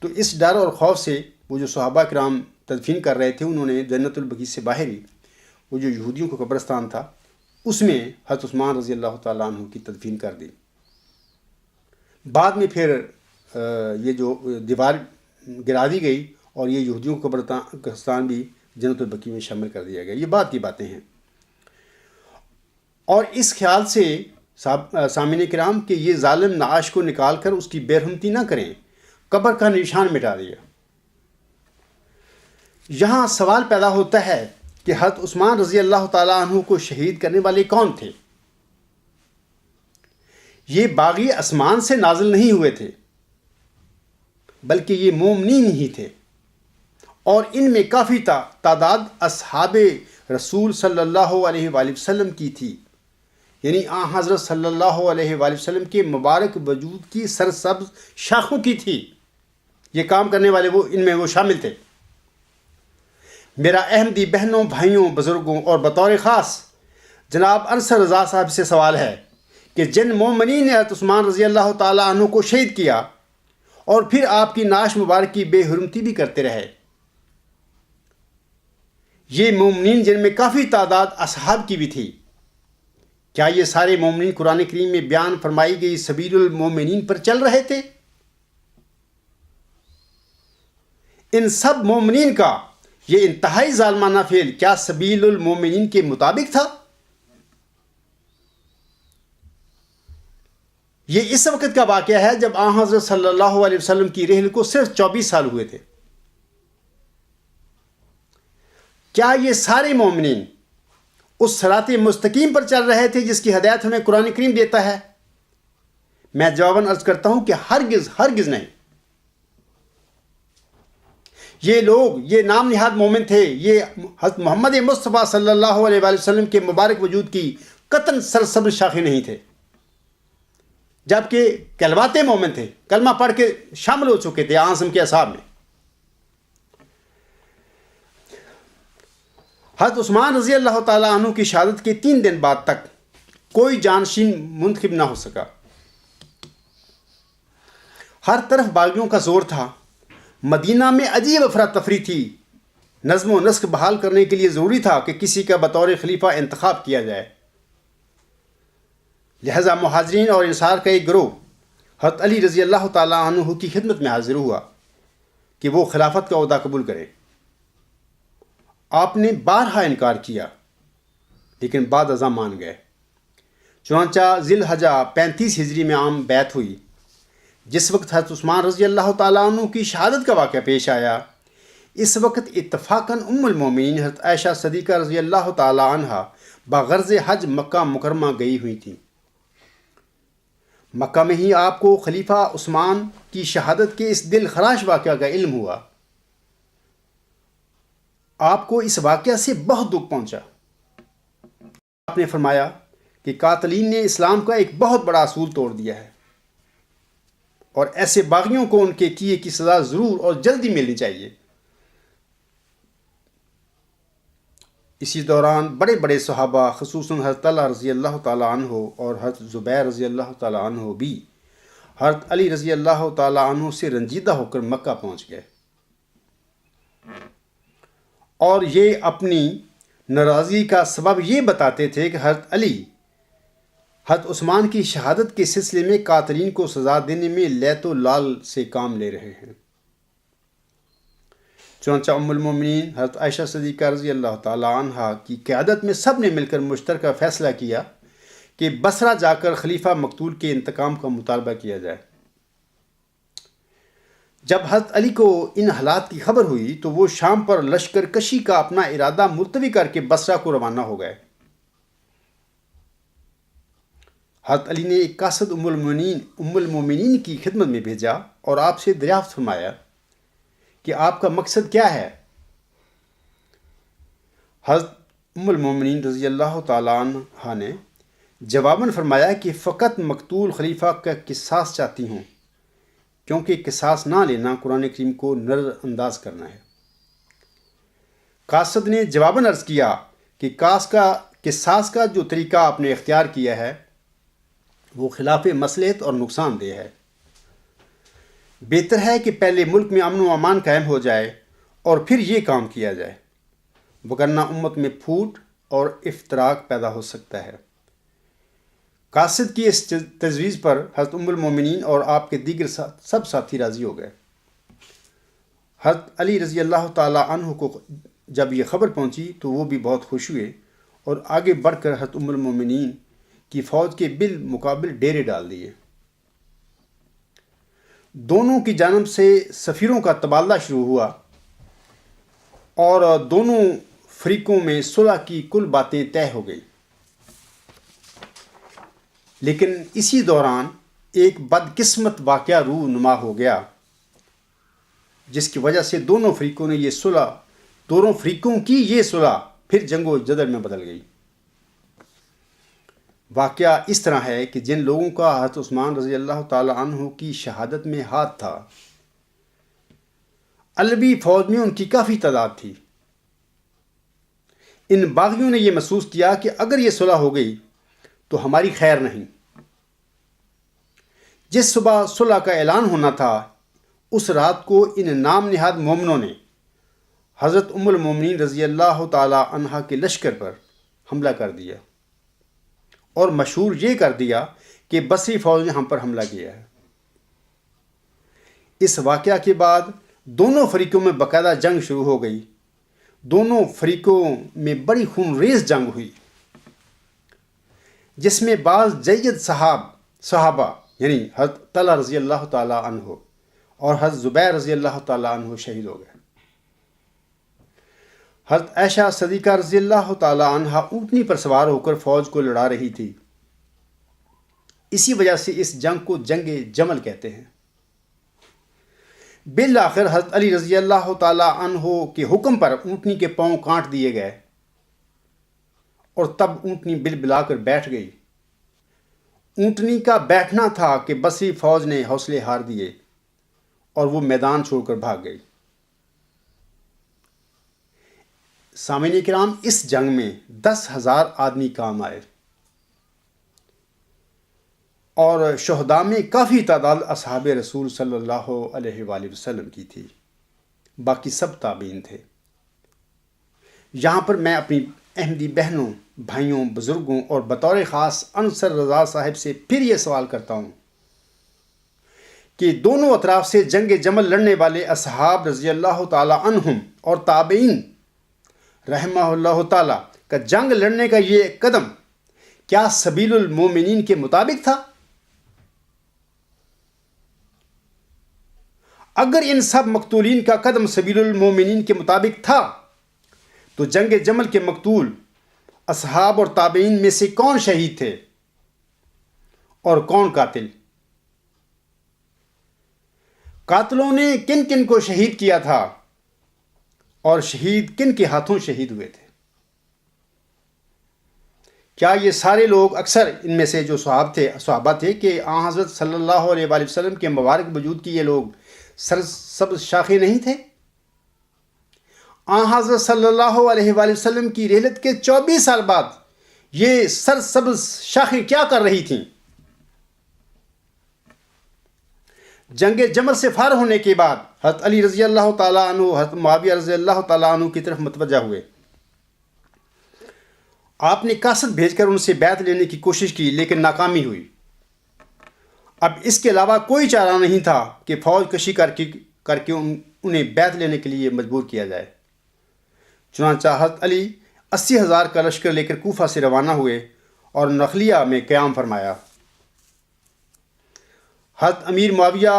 [SPEAKER 1] تو اس ڈر اور خوف سے وہ جو صحابہ کرام تدفین کر رہے تھے، انہوں نے جنت البقیع سے باہر ہی وہ جو یہودیوں کا قبرستان تھا اس میں حضرت عثمان رضی اللہ تعالیٰ عنہ کی تدفین کر دی۔ بعد میں پھر یہ جو دیوار گرا دی گئی اور یہ یہودیوں کا قبرستان بھی جنت البقیع میں شامل کر دیا گیا۔ یہ بات کی باتیں ہیں، اور اس خیال سے سامعین کرام کہ یہ ظالم نعاش کو نکال کر اس کی بےرحمتی نہ کریں، قبر کا نشان مٹا دیا۔ یہاں سوال پیدا ہوتا ہے کہ حضرت عثمان رضی اللہ تعالیٰ عنہ کو شہید کرنے والے کون تھے؟ یہ باغی آسمان سے نازل نہیں ہوئے تھے، بلکہ یہ مومنین ہی تھے، اور ان میں کافی تعداد اصحاب رسول صلی اللہ علیہ وآلہ وسلم کی تھی، یعنی حضرت صلی اللہ علیہ وآلہ وسلم کے مبارک وجود کی سرسبز شاخوں کی تھی۔ یہ کام کرنے والے ان میں وہ شامل تھے۔ میرا احمدی بہنوں، بھائیوں، بزرگوں اور بطور خاص جناب انصر رضا صاحب سے سوال ہے کہ جن مومنین نے حضرت عثمان رضی اللہ تعالیٰ عنہ کو شہید کیا اور پھر آپ کی نعش مبارک کی بے حرمتی بھی کرتے رہے، یہ مومنین جن میں کافی تعداد اصحاب کی بھی تھی، کیا یہ سارے مومنین قرآن کریم میں بیان فرمائی گئی سبیل المومنین پر چل رہے تھے؟ ان سب مومنین کا یہ انتہائی ظالمانہ فعل کیا سبیل المومنین کے مطابق تھا؟ یہ اس وقت کا واقعہ ہے جب حضرت صلی اللہ علیہ وسلم کی رحل کو صرف 24 سال ہوئے تھے۔ کیا یہ سارے مومنین اس صراط مستقیم پر چل رہے تھے جس کی ہدایت ہمیں قرآن کریم دیتا ہے؟ میں جواباً عرض کرتا ہوں کہ ہرگز نہیں۔ یہ لوگ، یہ نام نہاد مومن تھے، یہ حضرت محمد مصطفیٰ صلی اللہ علیہ وآلہ وسلم کے مبارک وجود کی قطعاً سرسبز شاخیں نہیں تھے، جبکہ کہلواتے مومن تھے، کلمہ پڑھ کے شامل ہو چکے تھے اعظم کے اصحاب میں۔ حضرت عثمان رضی اللہ تعالیٰ عنہ کی شہادت کے 3 دن بعد تک کوئی جانشین منتخب نہ ہو سکا۔ ہر طرف باغیوں کا زور تھا، مدینہ میں عجیب افراتفری تھی۔ نظم و نسق بحال کرنے کے لیے ضروری تھا کہ کسی کا بطور خلیفہ انتخاب کیا جائے، لہذا مہاجرین اور انصار کا ایک گروہ حضرت علی رضی اللہ تعالیٰ عنہ کی خدمت میں حاضر ہوا کہ وہ خلافت کا عہدہ قبول کریں۔ آپ نے بارہا انکار کیا، لیکن بعد ازاں مان گئے۔ چنانچہ ذی الحجہ 35 ہجری میں عام بیعت ہوئی۔ جس وقت حضرت عثمان رضی اللہ تعالیٰ عنہ کی شہادت کا واقعہ پیش آیا، اس وقت اتفاقاً ام المومنین حضرت عائشہ صدیقہ رضی اللہ تعالیٰ عنہ بغرض حج مکہ مکرمہ گئی ہوئی تھیں۔ مکہ میں ہی آپ کو خلیفہ عثمان کی شہادت کے اس دل خراش واقعہ کا علم ہوا۔ آپ کو اس واقعہ سے بہت دکھ پہنچا۔ آپ نے فرمایا کہ قاتلین نے اسلام کا ایک بہت بڑا اصول توڑ دیا ہے، اور ایسے باغیوں کو ان کے کیے کی سزا ضرور اور جلدی ملنی چاہیے۔ اسی دوران بڑے بڑے صحابہ خصوصاً حضرت طلحہ رضی اللہ تعالیٰ عنہ اور حضرت زبیر رضی اللہ تعالیٰ عنہ بھی حضرت علی رضی اللہ تعالیٰ عنہ سے رنجیدہ ہو کر مکہ پہنچ گئے، اور یہ اپنی ناراضگی کا سبب یہ بتاتے تھے کہ حضرت علی حضرت عثمان کی شہادت کے سلسلے میں قاتلین کو سزا دینے میں لیت و لال سے کام لے رہے ہیں۔ چنانچہ ام المومنین حضرت عائشہ صدیقہ رضی اللہ تعالی عنہا کی قیادت میں سب نے مل کر مشترکہ فیصلہ کیا کہ بصرہ جا کر خلیفہ مقتول کے انتقام کا مطالبہ کیا جائے۔ جب حضرت علی کو ان حالات کی خبر ہوئی تو وہ شام پر لشکر کشی کا اپنا ارادہ ملتوی کر کے بصرہ کو روانہ ہو گئے۔ حضرت علی نے ایک قاصد ام المومنین کی خدمت میں بھیجا اور آپ سے دریافت فرمایا کہ آپ کا مقصد کیا ہے؟ حضرت ام المومنین رضی اللہ تعالیٰ عنہ نے جواباً فرمایا کہ فقط مقتول خلیفہ کا قصاص چاہتی ہوں، کیونکہ قصاص نہ لینا قرآن کریم کو نظر انداز کرنا ہے۔ قاصد نے جواباً عرض کیا کہ قصاص کا جو طریقہ آپ نے اختیار کیا ہے وہ خلاف مصلحت اور نقصان دہ ہے۔ بہتر ہے کہ پہلے ملک میں امن و امان قائم ہو جائے اور پھر یہ کام کیا جائے، وگرنہ امت میں پھوٹ اور افتراق پیدا ہو سکتا ہے۔ قاصد کی اس تجویز پر حضرت ام المومنین اور آپ کے دیگر سب ساتھی راضی ہو گئے۔ حضرت علی رضی اللہ تعالی عنہ کو جب یہ خبر پہنچی تو وہ بھی بہت خوش ہوئے اور آگے بڑھ کر حضرت ام المومنین کی فوج کے بالمقابل ڈیرے ڈال دیے۔ دونوں کی جانب سے سفیروں کا تبادلہ شروع ہوا اور دونوں فریقوں میں صلح کی کل باتیں طے ہو گئی، لیکن اسی دوران ایک بدقسمت واقعہ رونما ہو گیا جس کی وجہ سے دونوں فریقوں کی یہ صلح پھر جنگ و جدل میں بدل گئی۔ واقعہ اس طرح ہے کہ جن لوگوں کا حضرت عثمان رضی اللہ تعالی عنہ کی شہادت میں ہاتھ تھا، علوی فوج میں ان کی کافی تعداد تھی۔ ان باغیوں نے یہ محسوس کیا کہ اگر یہ صلح ہو گئی تو ہماری خیر نہیں۔ جس صبح صلح کا اعلان ہونا تھا، اس رات کو ان نام نہاد مومنوں نے حضرت ام المومنین رضی اللہ تعالی عنہا کے لشکر پر حملہ کر دیا اور مشہور یہ کر دیا کہ بصری فوج نے ہم پر حملہ کیا ہے۔ اس واقعہ کے بعد دونوں فریقوں میں باقاعدہ جنگ شروع ہو گئی۔ دونوں فریقوں میں بڑی خونریز جنگ ہوئی جس میں بعض جید صحابہ یعنی حضرت طلحہ رضی اللہ تعالیٰ عنہ اور حضرت زبیر رضی اللہ تعالیٰ عنہ شہید ہو گئے۔ حضرت عائشہ صدیقہ رضی اللہ تعالیٰ عنہ اونٹنی پر سوار ہو کر فوج کو لڑا رہی تھی۔ اسی وجہ سے اس جنگ کو جنگ جمل کہتے ہیں۔ بالآخر حضرت علی رضی اللہ تعالیٰ عنہ کے حکم پر اونٹنی کے پاؤں کاٹ دیے گئے اور تب اونٹنی بلبلا کر بیٹھ گئی۔ اونٹنی کا بیٹھنا تھا کہ بصری فوج نے حوصلے ہار دیے اور وہ میدان چھوڑ کر بھاگ گئی۔ سامعین کرام، اس جنگ میں 10,000 آدمی کام آئے اور شہداء میں کافی تعداد اصحاب رسول صلی اللہ علیہ وآلہ وسلم کی تھی، باقی سب تابعین تھے۔ یہاں پر میں اپنی احمدی بہنوں، بھائیوں، بزرگوں اور بطور خاص انصر رضا صاحب سے پھر یہ سوال کرتا ہوں کہ دونوں اطراف سے جنگ جمل لڑنے والے اصحاب رضی اللہ تعالی عنہم اور تابعین رحمہ اللہ تعالی کا جنگ لڑنے کا یہ قدم کیا سبیل المومنین کے مطابق تھا؟ اگر ان سب مقتولین کا قدم سبیل المومنین کے مطابق تھا تو جنگ جمل کے مقتول اصحاب اور تابعین میں سے کون شہید تھے اور کون قاتل؟ قاتلوں نے کن کن کو شہید کیا تھا اور شہید کن کے ہاتھوں شہید ہوئے تھے؟ کیا یہ سارے لوگ، اکثر ان میں سے جو صحابہ تھے کہ آن حضرت صلی اللہ علیہ وآلہ وسلم کے مبارک وجود کی یہ لوگ سرسبز شاخیں نہیں تھے؟ آن حضرت صلی اللہ علیہ وآلہ وسلم کی رحلت کے 24 سال بعد یہ سرسبز شاخیں کیا کر رہی تھیں؟ جنگ جمل سے فارغ ہونے کے بعد حضرت علی رضی اللہ تعالیٰ عنہ حضرت معاویہ رضی اللہ تعالیٰ عنہ کی طرف متوجہ ہوئے۔ آپ نے قاصد بھیج کر ان سے بیعت لینے کی کوشش کی لیکن ناکامی ہوئی۔ اب اس کے علاوہ کوئی چارہ نہیں تھا کہ فوج کشی کر کے انہیں بیعت لینے کے لیے مجبور کیا جائے۔ چنانچہ حضرت علی 80,000 کا لشکر لے کر کوفہ سے روانہ ہوئے اور نخلیہ میں قیام فرمایا۔ حضرت امیر معاویہ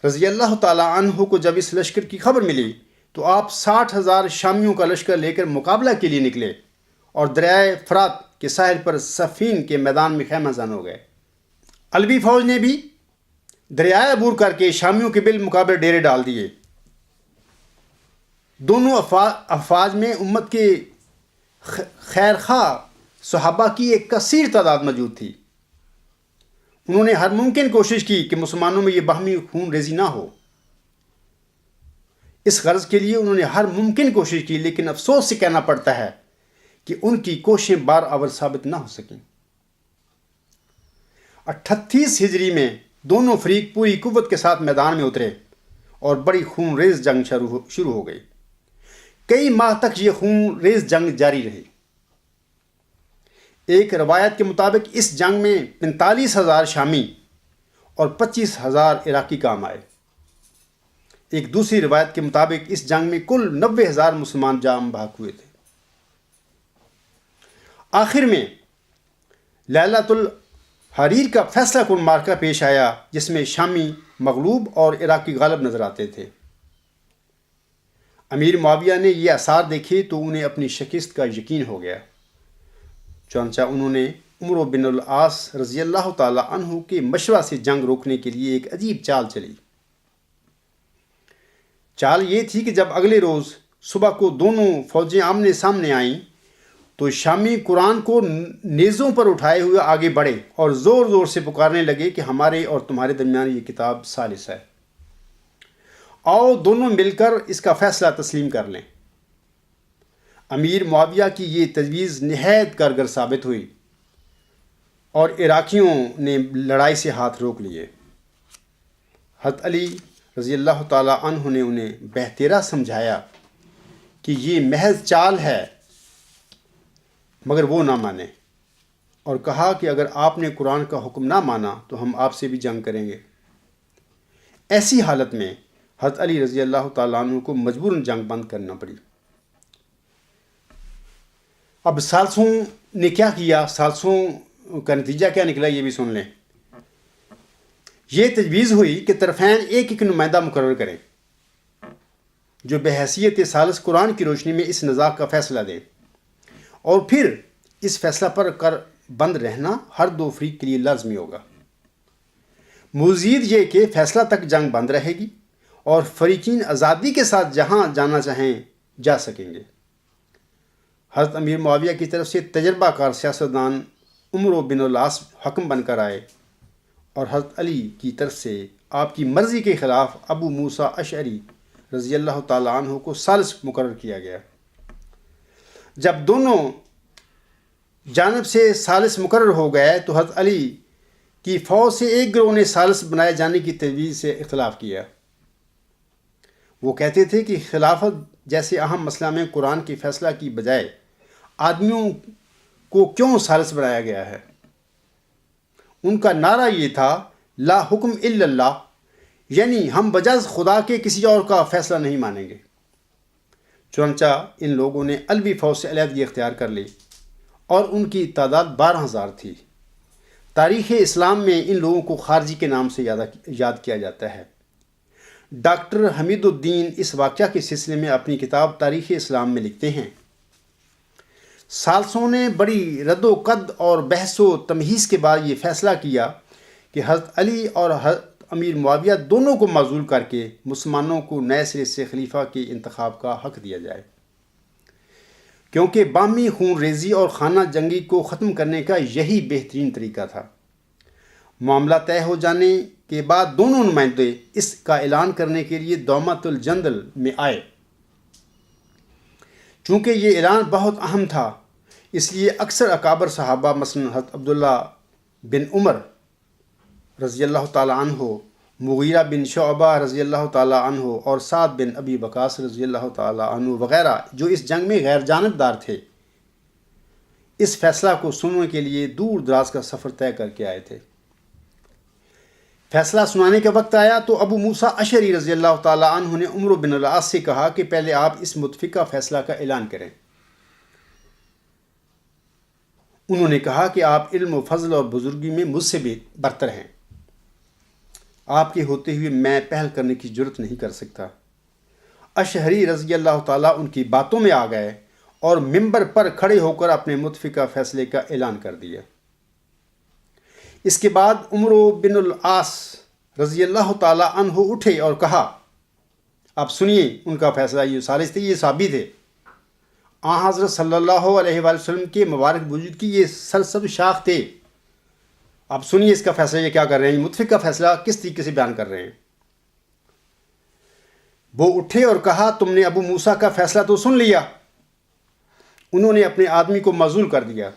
[SPEAKER 1] رضی اللہ تعالی عنہ کو جب اس لشکر کی خبر ملی تو آپ 60,000 شامیوں کا لشکر لے کر مقابلہ کے لیے نکلے اور دریائے فرات کے ساحل پر صفین کے میدان میں خیمہ زن ہو گئے۔ علوی فوج نے بھی دریائے عبور کر کے شامیوں کے بالمقابل ڈیرے ڈال دیے۔ دونوں افواج میں امت کے خیر خواہ صحابہ کی ایک کثیر تعداد موجود تھی۔ انہوں نے ہر ممکن کوشش کی کہ مسلمانوں میں یہ باہمی خون ریزی نہ ہو۔ اس غرض کے لیے انہوں نے ہر ممکن کوشش کی، لیکن افسوس سے کہنا پڑتا ہے کہ ان کی کوششیں بار آور ثابت نہ ہو سکیں۔ 38 ہجری میں دونوں فریق پوری قوت کے ساتھ میدان میں اترے اور بڑی خون ریز جنگ شروع ہو گئی۔ کئی ماہ تک یہ خون ریز جنگ جاری رہی۔ ایک روایت کے مطابق اس جنگ میں 45,000 شامی اور 25,000 عراقی کام آئے۔ ایک دوسری روایت کے مطابق اس جنگ میں کل 90,000 مسلمان جان بحق ہوئے تھے۔ آخر میں لیلۃ الحریر کا فیصلہ کن معرکہ پیش آیا، جس میں شامی مغلوب اور عراقی غالب نظر آتے تھے۔ امیر معاویہ نے یہ آثار دیکھے تو انہیں اپنی شکست کا یقین ہو گیا، چنانچہ انہوں نے عمرو بن العاص رضی اللہ تعالیٰ عنہ کے مشورہ سے جنگ روکنے کے لیے ایک عجیب چال چلی۔ چال یہ تھی کہ جب اگلے روز صبح کو دونوں فوجیں آمنے سامنے آئیں تو شامی قرآن کو نیزوں پر اٹھائے ہوئے آگے بڑھے اور زور زور سے پکارنے لگے کہ ہمارے اور تمہارے درمیان یہ کتاب ثالث ہے، آؤ دونوں مل کر اس کا فیصلہ تسلیم کر لیں۔ امیر معاویہ کی یہ تجویز نہایت کارگر ثابت ہوئی اور عراقیوں نے لڑائی سے ہاتھ روک لیے۔ حضرت علی رضی اللہ تعالیٰ عنہ نے انہیں بہتیرا سمجھایا کہ یہ محض چال ہے، مگر وہ نہ مانے، اور کہا کہ اگر آپ نے قرآن کا حکم نہ مانا تو ہم آپ سے بھی جنگ کریں گے۔ ایسی حالت میں حضرت علی رضی اللہ تعالیٰ عنہ کو مجبوراً جنگ بند کرنا پڑی۔ اب ثالثوں نے کیا کیا، ثالثوں کا نتیجہ کیا نکلا، یہ بھی سن لیں۔ یہ تجویز ہوئی کہ طرفین ایک ایک نمائندہ مقرر کریں جو بحیثیت ثالث قرآن کی روشنی میں اس نزاع کا فیصلہ دیں، اور پھر اس فیصلہ پر کر بند رہنا ہر دو فریق کے لیے لازمی ہوگا۔ مزید یہ کہ فیصلہ تک جنگ بند رہے گی اور فریقین آزادی کے ساتھ جہاں جانا چاہیں جا سکیں گے۔ حضرت امیر معاویہ کی طرف سے تجربہ کار سیاستدان عمرو بن العاص حکم بن کر آئے، اور حضرت علی کی طرف سے آپ کی مرضی کے خلاف ابو موسیٰ اشعری رضی اللہ تعالیٰ عنہ کو ثالث مقرر کیا گیا۔ جب دونوں جانب سے ثالث مقرر ہو گئے تو حضرت علی کی فوج سے ایک گروہ نے ثالث بنائے جانے کی تجویز سے اختلاف کیا۔ وہ کہتے تھے کہ خلافت جیسے اہم مسئلہ میں قرآن کے فیصلہ کی بجائے آدمیوں کو کیوں ثالث بنایا گیا ہے؟ ان کا نعرہ یہ تھا، لا حکم الا اللہ، یعنی ہم بجز خدا کے کسی اور کا فیصلہ نہیں مانیں گے۔ چنانچہ ان لوگوں نے علوی فوج سے علیحدگی اختیار کر لی اور ان کی تعداد 12,000 تھی۔ تاریخ اسلام میں ان لوگوں کو خارجی کے نام سے یاد کیا جاتا ہے۔ ڈاکٹر حمید الدین اس واقعہ کے سلسلے میں اپنی کتاب تاریخ اسلام میں لکھتے ہیں، ثالثوں نے بڑی رد و قد اور بحث و تمہیز کے بعد یہ فیصلہ کیا کہ حضرت علی اور حضرت امیر معاویہ دونوں کو معزول کر کے مسلمانوں کو نئے سرے سے خلیفہ کے انتخاب کا حق دیا جائے، کیونکہ باہمی خون ریزی اور خانہ جنگی کو ختم کرنے کا یہی بہترین طریقہ تھا۔ معاملہ طے ہو جانے کے بعد دونوں نمائندے اس کا اعلان کرنے کے لیے دومۃ الجندل میں آئے۔ چونکہ یہ اعلان بہت اہم تھا، اس لیے اکثر اکابر صحابہ مثلا حضرت عبداللہ بن عمر رضی اللہ تعالیٰ عنہ، مغیرہ بن شعبہ رضی اللہ تعالیٰ عنہ اور سعد بن ابی وقاص رضی اللہ تعالیٰ عنہ وغیرہ جو اس جنگ میں غیر جانبدار تھے، اس فیصلہ کو سننے کے لیے دور دراز کا سفر طے کر کے آئے تھے۔ فیصلہ سنانے کا وقت آیا تو ابو موسیٰ اشعری رضی اللہ تعالیٰ عنہ نے عمرو بن العاص سے کہا کہ پہلے آپ اس متفقہ فیصلہ کا اعلان کریں۔ انہوں نے کہا کہ آپ علم و فضل اور بزرگی میں مجھ سے بھی برتر ہیں، آپ کے ہوتے ہوئے میں پہل کرنے کی جرت نہیں کر سکتا۔ اشعری رضی اللہ تعالیٰ ان کی باتوں میں آ گئے اور ممبر پر کھڑے ہو کر اپنے متفقہ فیصلے کا اعلان کر دیا۔ اس کے بعد عمرو بن العاص رضی اللہ تعالیٰ عنہ اٹھے اور کہا، اب سنیے ان کا فیصلہ، یہ ثالث تھے، یہ صحابی تھے، آن حضرت صلی اللہ علیہ وآلہ وسلم کے مبارک وجود کی یہ سرسبز شاخ تھے۔ اب سنیے اس کا فیصلہ یہ کیا کر رہے ہیں، متفق کا فیصلہ کس طریقے سے بیان کر رہے ہیں۔ وہ اٹھے اور کہا، تم نے ابو موسیٰ کا فیصلہ تو سن لیا، انہوں نے اپنے آدمی کو معزول کر دیا،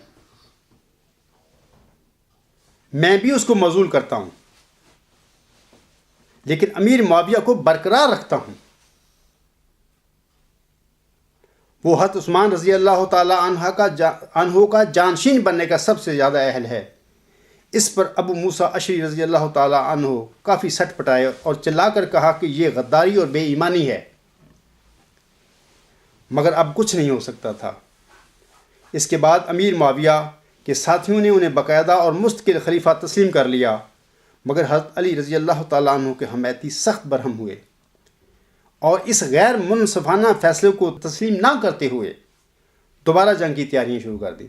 [SPEAKER 1] میں بھی اس کو معزول کرتا ہوں، لیکن امیر معاویہ کو برقرار رکھتا ہوں۔ وہ حضرت عثمان رضی اللہ تعالی عنہ کا جانشین بننے کا سب سے زیادہ اہل ہے، اس پر ابو موسیٰ اشعری رضی اللہ تعالیٰ عنہ کافی سٹ پٹائے اور چلا کر کہا کہ یہ غداری اور بے ایمانی ہے، مگر اب کچھ نہیں ہو سکتا تھا۔ اس کے بعد امیر معاویہ کے ساتھیوں نے انہیں باقاعدہ اور مستقل خلیفہ تسلیم کر لیا، مگر حضرت علی رضی اللہ تعالیٰ عنہ کے حمایتی سخت برہم ہوئے اور اس غیر منصفانہ فیصلے کو تسلیم نہ کرتے ہوئے دوبارہ جنگ کی تیاریاں شروع کر دیں۔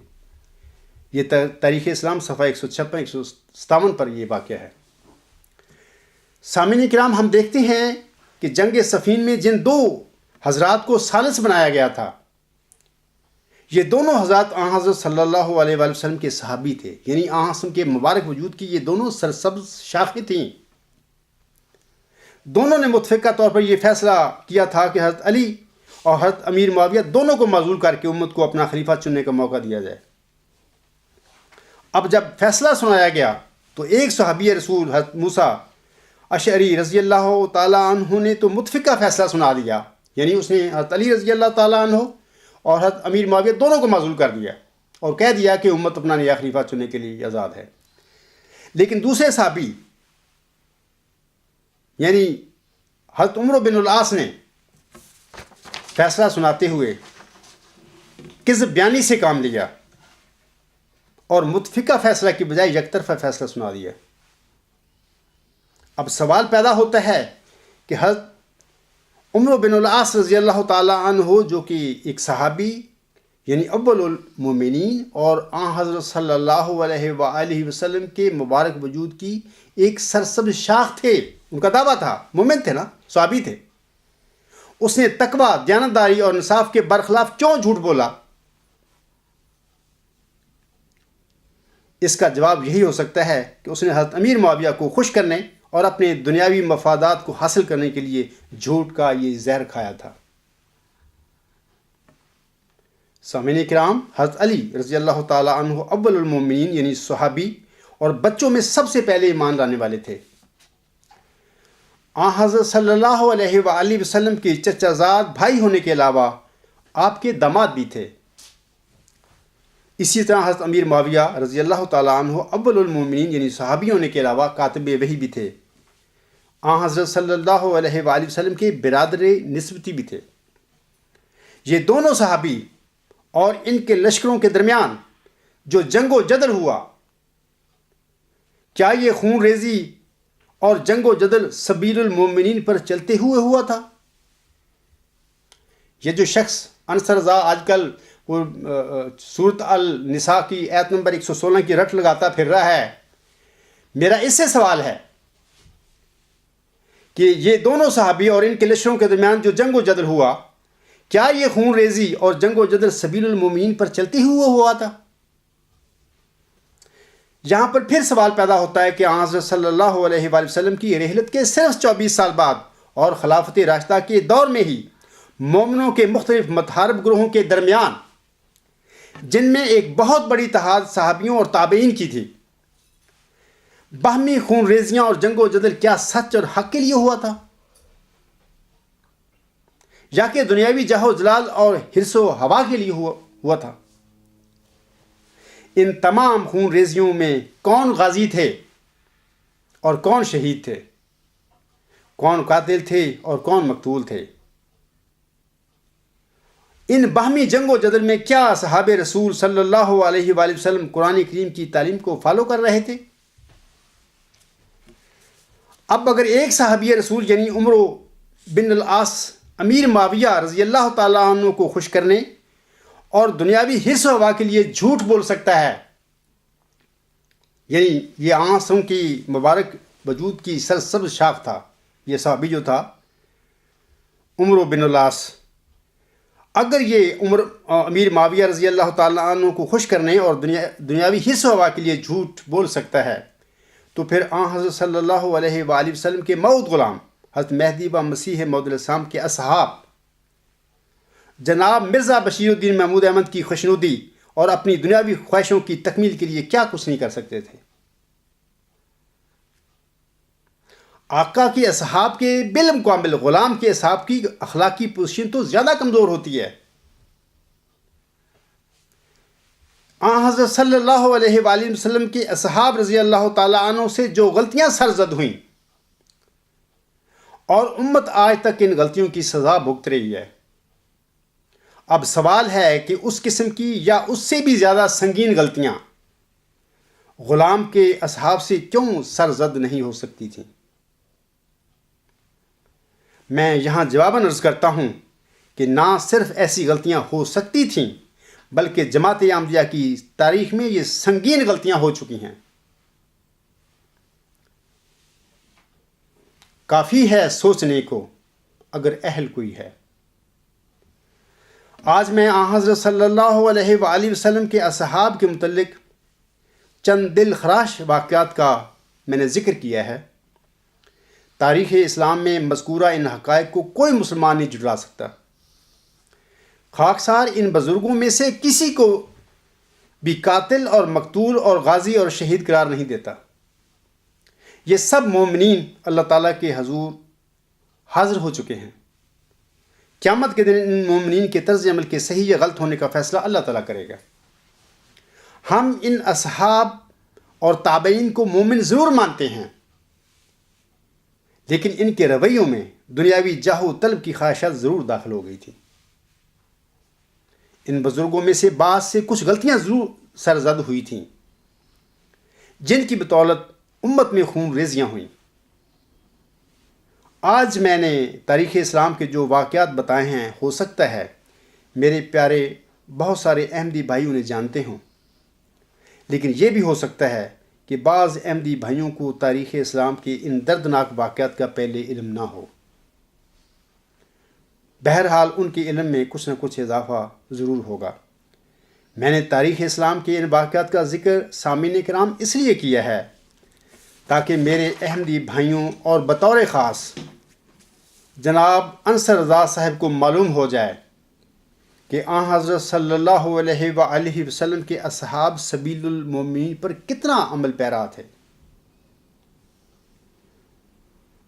[SPEAKER 1] یہ تاریخ اسلام صفحہ 156 157 پر یہ واقعہ ہے۔ سامعین کرام، ہم دیکھتے ہیں کہ جنگ صفین میں جن دو حضرات کو ثالث بنایا گیا تھا، یہ دونوں حضرات آن حضرت صلی اللہ علیہ وآلہ وسلم کے صحابی تھے، یعنی آن حضرت کے مبارک وجود کی یہ دونوں سرسبز شاخیں تھیں۔ دونوں نے متفقہ طور پر یہ فیصلہ کیا تھا کہ حضرت علی اور حضرت امیر معاویہ دونوں کو معزول کر کے امت کو اپنا خلیفہ چننے کا موقع دیا جائے۔ اب جب فیصلہ سنایا گیا تو ایک صحابی رسول حضرت موسیٰ اشعری رضی اللہ تعالیٰ عنہ نے تو متفقہ فیصلہ سنا دیا، یعنی اس نے حضرت علی رضی اللہ تعالیٰ عنہ اور حضرت امیر معاویہ دونوں کو معزول کر دیا اور کہہ دیا کہ امت اپنا نیا خلیفہ چننے کے لیے آزاد ہے۔ لیکن دوسرے صحابی یعنی حضرت عمرو بن العاص نے فیصلہ سناتے ہوئے کذب بیانی سے کام لیا اور متفقہ فیصلہ کی بجائے یک طرفہ فیصلہ سنا دیا۔ اب سوال پیدا ہوتا ہے کہ حضرت عمرو بن العاص رضی اللہ تعالیٰ عنہ جو کہ ایک صحابی یعنی اول المومنین اور آن حضرت صلی اللہ علیہ وآلہ وسلم کے مبارک وجود کی ایک سرسبز شاخ تھے، ان کا دعویٰ تھا، مومن تھے نا، صحابی تھے، اس نے تقویٰ، دیانتداری اور انصاف کے برخلاف کیوں جھوٹ بولا؟ اس کا جواب یہی ہو سکتا ہے کہ اس نے حضرت امیر معاویہ کو خوش کرنے اور اپنے دنیاوی مفادات کو حاصل کرنے کے لیے جھوٹ کا یہ زہر کھایا تھا۔ سامعین کرام، حضرت علی رضی اللہ تعالیٰ عنہ اول المومنین یعنی صحابی اور بچوں میں سب سے پہلے ایمان لانے والے تھے۔ آن حضرت صلی اللہ علیہ وآلہ وسلم کے چچا زاد بھائی ہونے کے علاوہ آپ کے داماد بھی تھے۔ اسی طرح حضرت امیر معاویہ رضی اللہ تعالیٰ عنہ اول المومنین یعنی صحابی ہونے کے علاوہ کاتب وحی بھی تھے، آن حضرت صلی اللہ علیہ وآلہ وسلم کے برادر نسبتی بھی تھے۔ یہ دونوں صحابی اور ان کے لشکروں کے درمیان جو جنگ و جدل ہوا، کیا یہ خون ریزی اور جنگ و جدل سبیل المومنین پر چلتے ہوئے ہوا تھا؟ یہ جو شخص انصر رضا آج کل سورۃ النساء کی آیت نمبر 116 کی رٹ لگاتا پھر رہا ہے، میرا اس سے سوال ہے کہ یہ دونوں صحابی اور ان کے لشکروں کے درمیان جو جنگ و جدل ہوا، کیا یہ خون ریزی اور جنگ و جدل سبیل المومنین پر چلتے ہوئے ہوا تھا؟ یہاں پر پھر سوال پیدا ہوتا ہے کہ حضرت صلی اللہ علیہ وآلہ وسلم کی رحلت کے صرف 24 سال بعد اور خلافت راشدہ کے دور میں ہی مومنوں کے مختلف متحارب گروہوں کے درمیان، جن میں ایک بہت بڑی تعداد صحابیوں اور تابعین کی تھی، باہمی خون ریزیاں اور جنگ و جدل کیا سچ اور حق کے لیے ہوا تھا، یا کہ دنیاوی جاہ و جلال اور حرص و ہوا کے لیے ہوا تھا؟ ان تمام خون ریزیوں میں کون غازی تھے اور کون شہید تھے؟ کون قاتل تھے اور کون مقتول تھے؟ ان باہمی جنگ و جدل میں کیا صحابہ رسول صلی اللہ علیہ وآلہ وسلم قرآن کریم کی تعلیم کو فالو کر رہے تھے؟ اب اگر ایک صحابی رسول یعنی عمرو بن العاص امیر معاویہ رضی اللہ تعالیٰ عنہ کو خوش کرنے اور دنیاوی حرص و ہوا کے لیے جھوٹ بول سکتا ہے، یعنی یہ آنسوں کی مبارک وجود کی سرسبز شاخ تھا، یہ صحابی جو تھا عمرو بن العاص، اگر یہ امیر معاویہ رضی اللہ تعالیٰ عنہ کو خوش کرنے اور دنیاوی حرص و ہوا کے لیے جھوٹ بول سکتا ہے، تو پھر حضرت صلی اللہ علیہ وآلہ وسلم کے موعود غلام حضرت مہدی و مسیح موعود الاسلام کے اصحاب جناب مرزا بشیر الدین محمود احمد کی خوشنودی اور اپنی دنیاوی خواہشوں کی تکمیل کے لیے کیا کچھ نہیں کر سکتے تھے؟ آقا کے اصحاب کے بالمکمل غلام کے اصحاب کی اخلاقی پوزیشن تو زیادہ کمزور ہوتی ہے۔ حضرت صلی اللہ علیہ وآلہ وسلم کے اصحاب رضی اللہ تعالیٰ عنہ سے جو غلطیاں سرزد ہوئیں اور امت آج تک ان غلطیوں کی سزا بھگت رہی ہے، اب سوال ہے کہ اس قسم کی یا اس سے بھی زیادہ سنگین غلطیاں غلام کے اصحاب سے کیوں سرزد نہیں ہو سکتی تھیں؟ میں یہاں جواباً عرض کرتا ہوں کہ نہ صرف ایسی غلطیاں ہو سکتی تھیں بلکہ جماعت احمدیہ کی تاریخ میں یہ سنگین غلطیاں ہو چکی ہیں۔ کافی ہے سوچنے کو اگر اہل کوئی ہے۔ آج میں حضرت صلی اللہ علیہ وآلہ وسلم کے اصحاب کے متعلق چند دل خراش واقعات کا میں نے ذکر کیا ہے۔ تاریخ اسلام میں مذکورہ ان حقائق کو کوئی مسلمان نہیں جھٹلا سکتا۔ خاکسار ان بزرگوں میں سے کسی کو بھی قاتل اور مقتول اور غازی اور شہید قرار نہیں دیتا۔ یہ سب مومنین اللہ تعالیٰ کے حضور حاضر ہو چکے ہیں۔ قیامت کے دن ان مومنین کے طرز عمل کے صحیح یا غلط ہونے کا فیصلہ اللہ تعالیٰ کرے گا۔ ہم ان اصحاب اور تابعین کو مومن ضرور مانتے ہیں، لیکن ان کے رویوں میں دنیاوی جاہ و طلب کی خواہشات ضرور داخل ہو گئی تھی۔ ان بزرگوں میں سے بعض سے کچھ غلطیاں ضرور سرزد ہوئی تھیں جن کی بدولت امت میں خون ریزیاں ہوئیں۔ آج میں نے تاریخ اسلام کے جو واقعات بتائے ہیں، ہو سکتا ہے میرے پیارے بہت سارے احمدی بھائی انہیں جانتے ہوں، لیکن یہ بھی ہو سکتا ہے کہ بعض احمدی بھائیوں کو تاریخ اسلام کے ان دردناک واقعات کا پہلے علم نہ ہو۔ بہرحال ان کے علم میں کچھ نہ کچھ اضافہ ضرور ہوگا۔ میں نے تاریخ اسلام کے ان واقعات کا ذکر سامعین کرام اس لیے کیا ہے تاکہ میرے احمدی بھائیوں اور بطور خاص جناب انصر رضا صاحب کو معلوم ہو جائے کہ حضرت صلی اللہ علیہ وآلہ وسلم کے اصحاب سبیل المومنین پر کتنا عمل پیرا تھے۔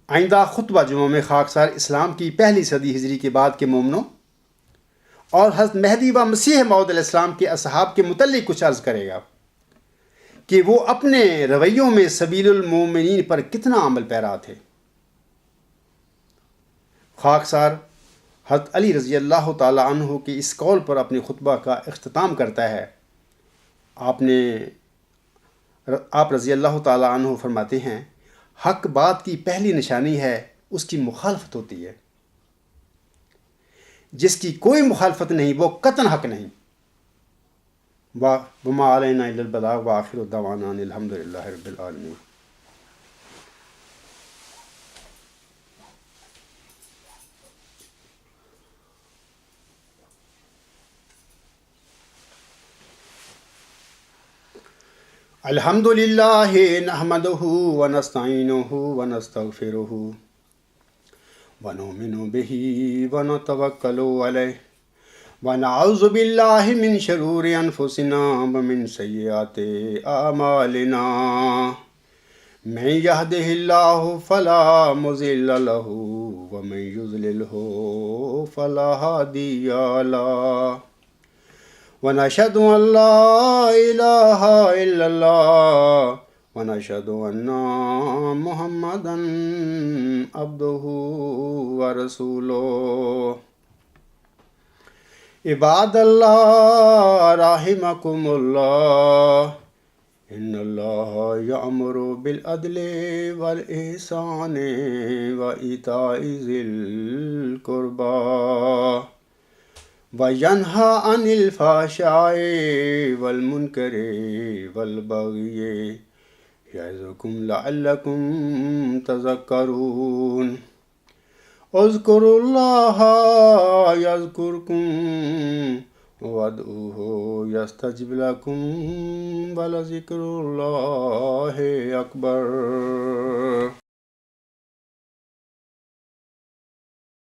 [SPEAKER 1] آئندہ خطبہ جمعہ میں خاکسار اسلام کی پہلی صدی ہجری کے بعد کے مومنوں اور حضرت مہدی و مسیح موعود علیہ السلام کے اصحاب کے متعلق کچھ عرض کرے گا کہ وہ اپنے رویوں میں سبیل المومنین پر کتنا عمل پیرا تھے۔ خاکسار حضرت علی رضی اللہ تعالی عنہ کے اس قول پر اپنے خطبہ کا اختتام کرتا ہے۔ آپ رضی اللہ تعالی عنہ فرماتے ہیں، حق بات کی پہلی نشانی ہے اس کی مخالفت ہوتی ہے، جس کی کوئی مخالفت نہیں وہ قطعاً حق نہیں۔ وما علینا الا البلاغ وآخر دعوانا ان الحمد للہ رب العالمین۔ الحمد للہ نحمدہ ونستعینہ ونستغفرہ ونؤمن بہ ونتوکل علیہ ونعوذ باللہ من شرور انفسنا ومن سیئات اعمالنا من یہدہ اللہ فلا مضل لہ ومن یضللہ فلا ہادی لہ ونشهد أن لا إله إلا الله ونشهد أن محمدا عبده ورسوله عباد الله رحمكم الله إن الله يأمر بالعدل والإحسان وإيتاء ذي القربى وَيَنْهَى عَنِ الْفَحْشَاءِ وَالْمُنْكَرِ وَالْبَغْيِ يَعِظُكُمْ لَعَلَّكُمْ تَذَكَّرُونَ اذْكُرُوا اللَّهَ يَذْكُرْكُمْ وَادْعُوهُ يَسْتَجِبْ لَكُمْ وَلَذِكْرُ اللَّهِ أَكْبَرُ۔